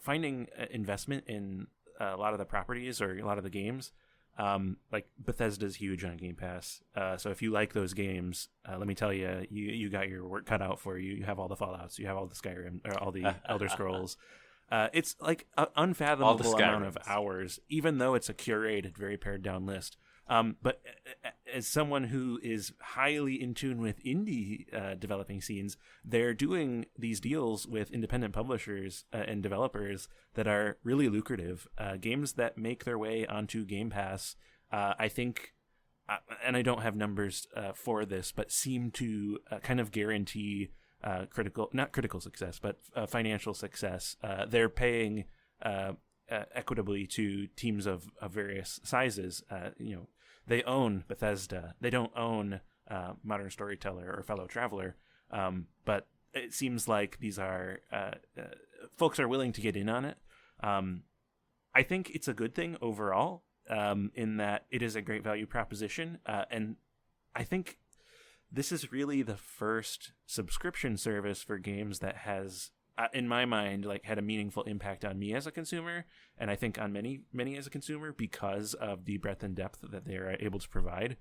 finding investment in a lot of the properties or a lot of the games. Like Bethesda's huge on Game Pass. So if you like those games, let me tell you, you got your work cut out for you. You have all the Fallouts, you have all the Skyrim, or all the Elder Scrolls. It's like an unfathomable amount of hours, even though it's a curated, very pared down list. But as someone who is highly in tune with indie developing scenes, they're doing these deals with independent publishers and developers that are really lucrative. Games that make their way onto Game Pass, I think, and I don't have numbers for this, but seem to kind of guarantee not critical success, but financial success. They're paying equitably to teams of various sizes. They own Bethesda. They don't own Modern Storyteller or Fellow Traveler, but it seems like these are folks are willing to get in on it. I think it's a good thing overall, in that it is a great value proposition, and I think this is really the first subscription service for games that has in my mind, like had a meaningful impact on me as a consumer, and I think on many as a consumer because of the breadth and depth that they are able to provide.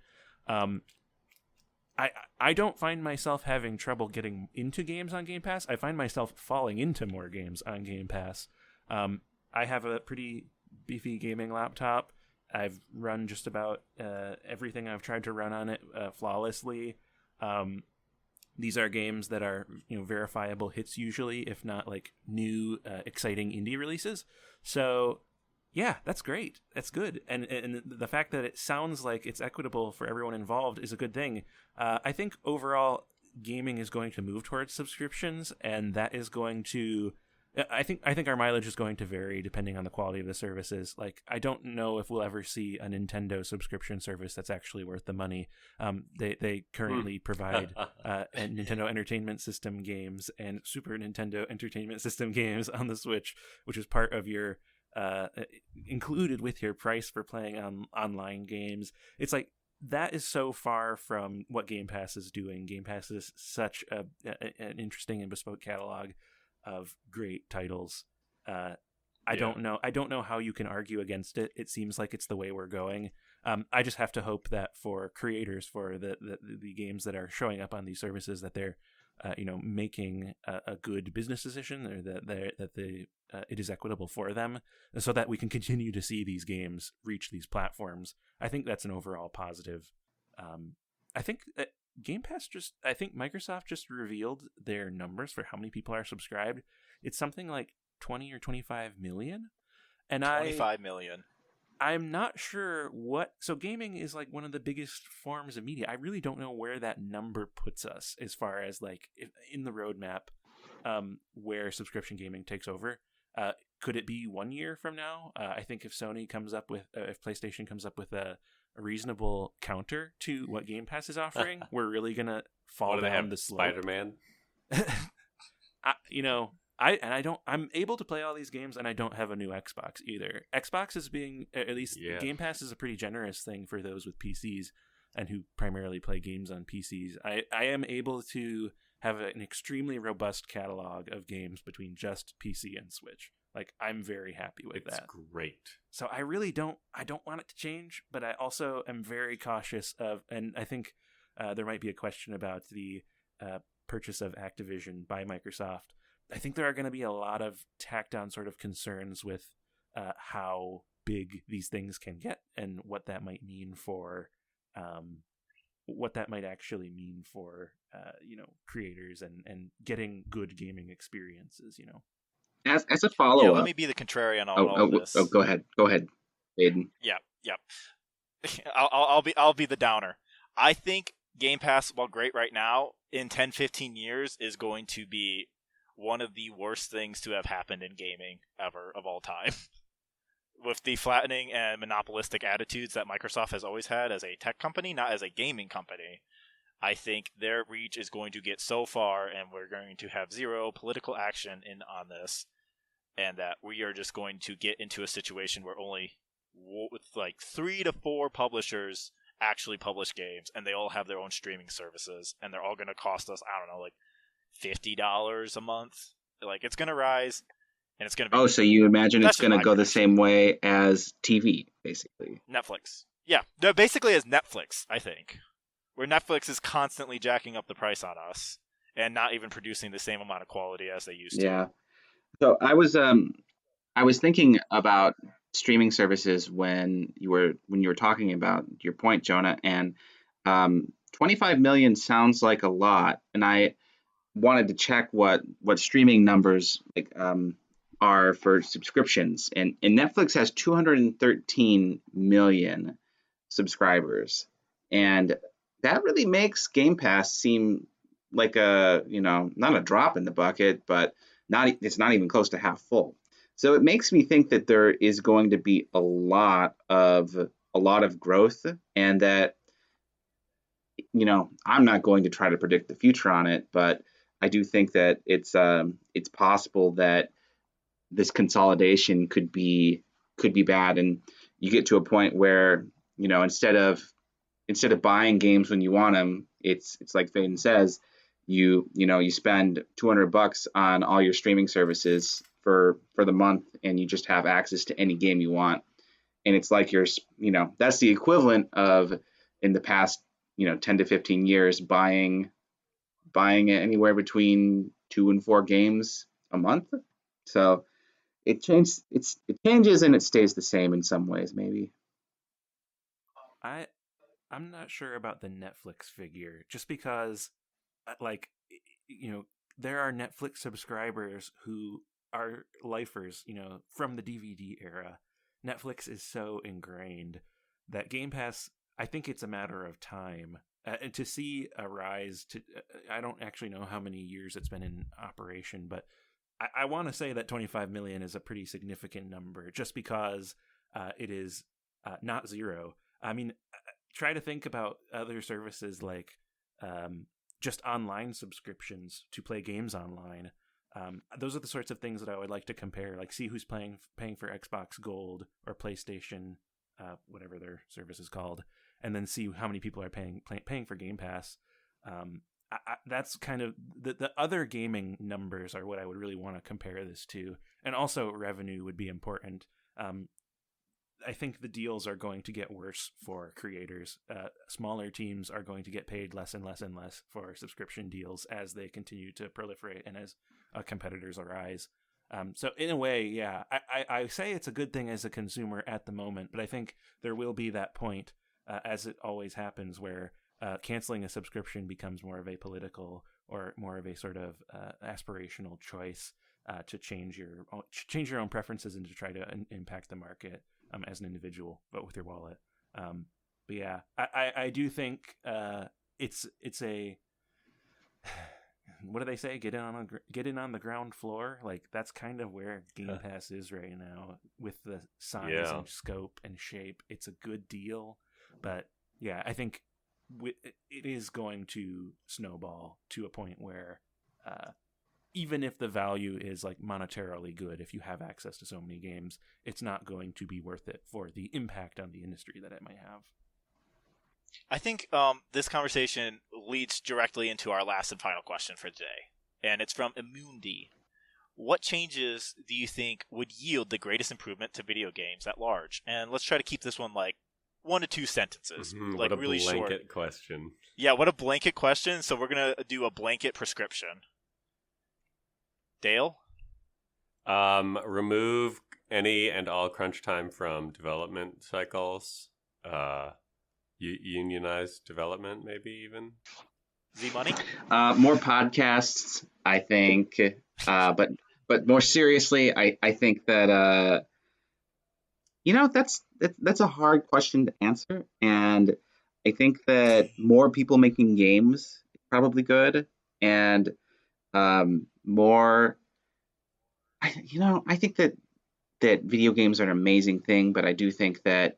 I don't find myself having trouble getting into games on Game Pass. I find myself falling into more games on Game Pass. I have a pretty beefy gaming laptop. I've run just about everything I've tried to run on it flawlessly. These are games that are verifiable hits usually, if not like new exciting indie releases. So yeah, that's great. That's good. And the fact that it sounds like it's equitable for everyone involved is a good thing. I think overall gaming is going to move towards subscriptions, and that is going to I think our mileage is going to vary depending on the quality of the services. Like, I don't know if we'll ever see a Nintendo subscription service that's actually worth the money. They currently provide Nintendo Entertainment System games and Super Nintendo Entertainment System games on the Switch, which is part of your included with your price for playing online games. It's like that is so far from what Game Pass is doing. Game Pass is such an interesting and bespoke catalog of great titles. I don't know how you can argue against it. It seems like it's the way we're going. I just have to hope that for creators, for the games that are showing up on these services, that they're making a good business decision, or that it is equitable for them, so that we can continue to see these games reach these platforms. I think that's an overall positive. I think that I think Microsoft just revealed their numbers for how many people are subscribed. It's something like 20 or 25 million. And 25 million. I'm not sure so gaming is like one of the biggest forms of media. I really don't know where that number puts us as far as like in the roadmap, where subscription gaming takes over. Could it be 1 year from now? I think if PlayStation comes up with a reasonable counter to what Game Pass is offering, we're really gonna fall down the slope. Spider-Man. I'm able to play all these games, and I don't have a new Xbox either. Xbox is Game Pass is a pretty generous thing for those with PCs and who primarily play games on PCs. I am able to have an extremely robust catalog of games between just PC and Switch. Like, I'm very happy with that. It's great. So I don't want it to change, but I also am very cautious and I think there might be a question about the purchase of Activision by Microsoft. I think there are going to be a lot of tacked on sort of concerns with how big these things can get and what that might mean for creators and getting good gaming experiences, As a follow up, let me be the contrarian on all this. Go ahead, Faden. Yeah. I'll be the downer. I think Game Pass, while great right now, in 10-15 years is going to be one of the worst things to have happened in gaming ever of all time. With the flattening and monopolistic attitudes that Microsoft has always had as a tech company, not as a gaming company, I think their reach is going to get so far, and we're going to have zero political action on this, and that we are just going to get into a situation where only with like 3 to 4 publishers actually publish games, and they all have their own streaming services, and they're all going to cost us, I don't know, like $50 a month. Like, it's going to rise, and it's going to be... Oh, so you imagine it's going to go the same way as TV, basically. Netflix. Yeah, basically as Netflix, I think. Where Netflix is constantly jacking up the price on us and not even producing the same amount of quality as they used to. Yeah. So I was thinking about streaming services when you were talking about your point, Jonah, and 25 million sounds like a lot, and I wanted to check what streaming numbers are for subscriptions, and Netflix has 213 million subscribers, and that really makes Game Pass seem like not a drop in the bucket, but it's not even close to half full. So it makes me think that there is going to be a lot of growth, and that I'm not going to try to predict the future on it, but I do think that it's possible that this consolidation could be bad, and you get to a point where instead of buying games when you want them, it's like Faden says, you spend $200 on all your streaming services for the month, and you just have access to any game you want. And it's like that's the equivalent of, in the past 10 to 15 years, buying anywhere between 2 and 4 games a month. So it changes and it stays the same in some ways, maybe. I'm not sure about the Netflix figure, just because, like, there are Netflix subscribers who are lifers, from the DVD era. Netflix is so ingrained that Game Pass, I think it's a matter of time. And to see a rise to, I don't actually know how many years it's been in operation, but I want to say that 25 million is a pretty significant number, just because it is not zero. I mean, try to think about other services like just online subscriptions to play games online. Those are the sorts of things that I would like to compare, like see who's paying for Xbox Gold or PlayStation, whatever their service is called, and then see how many people are paying for Game Pass. That's kind of the other gaming numbers are what I would really want to compare this to, and also revenue would be important. I think the deals are going to get worse for creators. Smaller teams are going to get paid less and less and less for subscription deals as they continue to proliferate and as competitors arise. So in a way, yeah, I say it's a good thing as a consumer at the moment, but I think there will be that point, as it always happens, where canceling a subscription becomes more of a political or more of a sort of aspirational choice to change your own preferences and to try to impact the market as an individual, but with your wallet. But yeah, I do think it's a what do they say? Get in on the ground floor. Like, that's kind of where Game Pass is right now, with the size and scope and shape. It's a good deal, but yeah, I think it is going to snowball to a point where even if the value is like monetarily good, if you have access to so many games, it's not going to be worth it for the impact on the industry that it might have. I think this conversation leads directly into our last and final question for today, and it's from Immundi. What changes do you think would yield the greatest improvement to video games at large? And let's try to keep this one like 1 to 2 sentences, like what a really short. blanket question. Yeah, what a blanket question. So we're gonna do a blanket prescription. Dale? Remove any and all crunch time from development cycles. Unionize development, maybe even. Z-Money? More podcasts, I think. But more seriously, I think that that's a hard question to answer, and I think that more people making games is probably good, and more. I think that video games are an amazing thing, but I do think that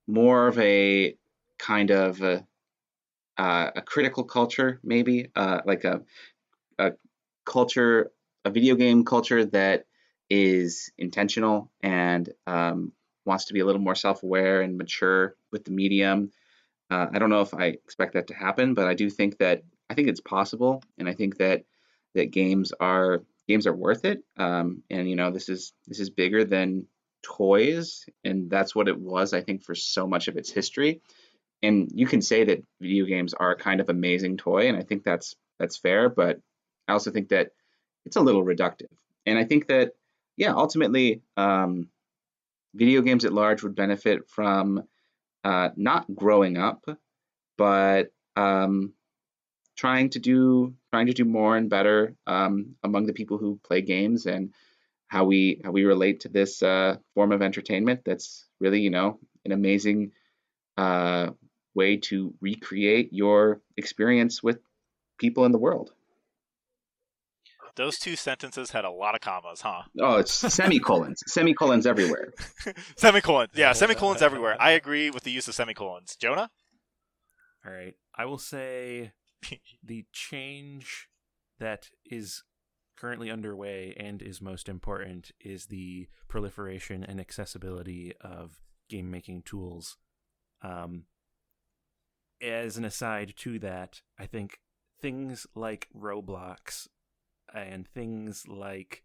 more of a kind of a critical culture, maybe like a culture, a video game culture that is intentional and wants to be a little more self-aware and mature with the medium. I don't know if I expect that to happen, but I do think that it's possible, and I think that games are worth it. And this is bigger than toys, and that's what it was, I think, for so much of its history. And you can say that video games are a kind of amazing toy, and I think that's fair, but I also think that it's a little reductive. And I think that, yeah, ultimately, video games at large would benefit from not growing up, but trying to do more and better among the people who play games, and how we relate to this form of entertainment that's really an amazing way to recreate your experience with people in the world. Those 2 sentences had a lot of commas, huh? Oh, it's semicolons everywhere. Semicolons, yeah, semicolons everywhere. I agree with the use of semicolons. Jonah? All right, I will say the change that is currently underway and is most important is the proliferation and accessibility of game making tools. as an aside to that, I think things like Roblox and things like,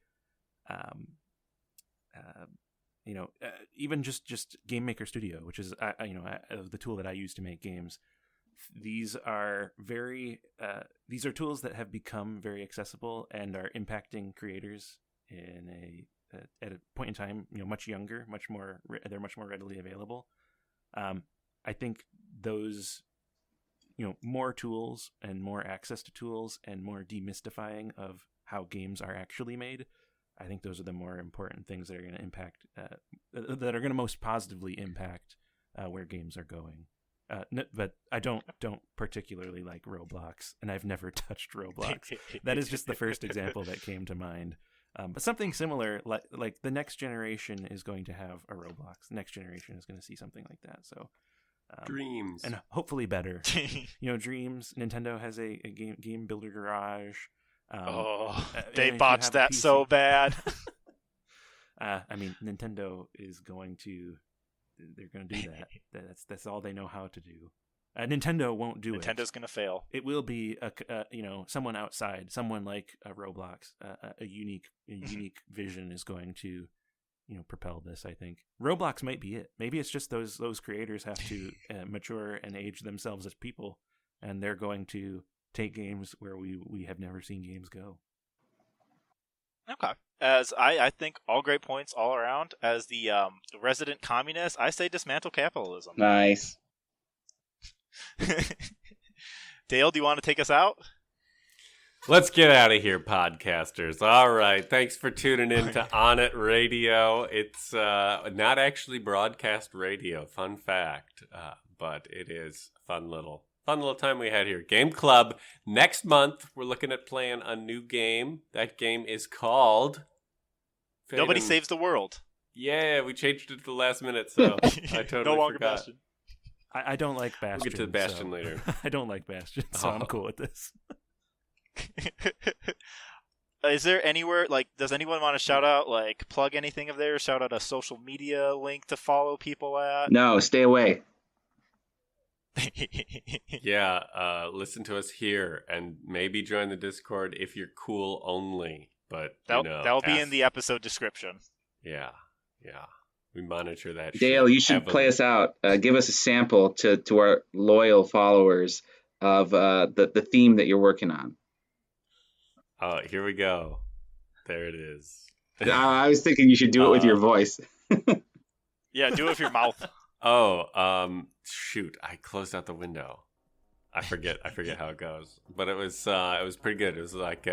even just Game Maker Studio, which is the tool that I use to make games. These are tools that have become very accessible and are impacting creators at a point in time, much younger, they're much more readily available. I think those, more tools and more access to tools and more demystifying of how games are actually made, I think those are the more important things that are going to impact, that are going to most positively impact where games are going. But I don't particularly like Roblox, and I've never touched Roblox. That is just the first example that came to mind. But something similar, like the next generation is going to have a Roblox. The next generation is going to see something like that. So Dreams. And hopefully better. Dreams. Nintendo has a game builder garage. They botched that so bad. Nintendo is going to. They're going to do that. That's all they know how to do. Nintendo won't do it. Nintendo's going to fail. It will be someone outside, someone like Roblox, a unique vision is going to propel this. I think Roblox might be it. Maybe it's just those creators have to mature and age themselves as people, and they're going to take games where we have never seen games go. Okay. As I think all great points all around. As the resident communist, I say dismantle capitalism. Nice. Dale, do you want to take us out? Let's get out of here, podcasters. All right. Thanks for tuning in to On It Radio. It's not actually broadcast radio, fun fact, but it is fun little time we had here. Game Club. Next month, we're looking at playing a new game. That game is called Faden. Nobody Saves the World. Yeah, we changed it to the last minute, so I totally no longer forgot. Bastion. I don't like Bastion. We'll get to the Bastion later. I don't like Bastion, so I'm cool with this. Is there anywhere, does anyone want to shout out, plug anything of theirs? Shout out a social media link to follow people at? No, stay away. Yeah, listen to us here and maybe join the Discord if you're cool only. But that'll be in the episode description. Yeah. We monitor that. Dale, you should play us out. Give us a sample to our loyal followers of the theme that you're working on. Oh, here we go. There it is. I was thinking you should do it with your voice. Yeah, do it with your mouth. Oh, shoot! I closed out the window. I forget how it goes, but it was pretty good. It was like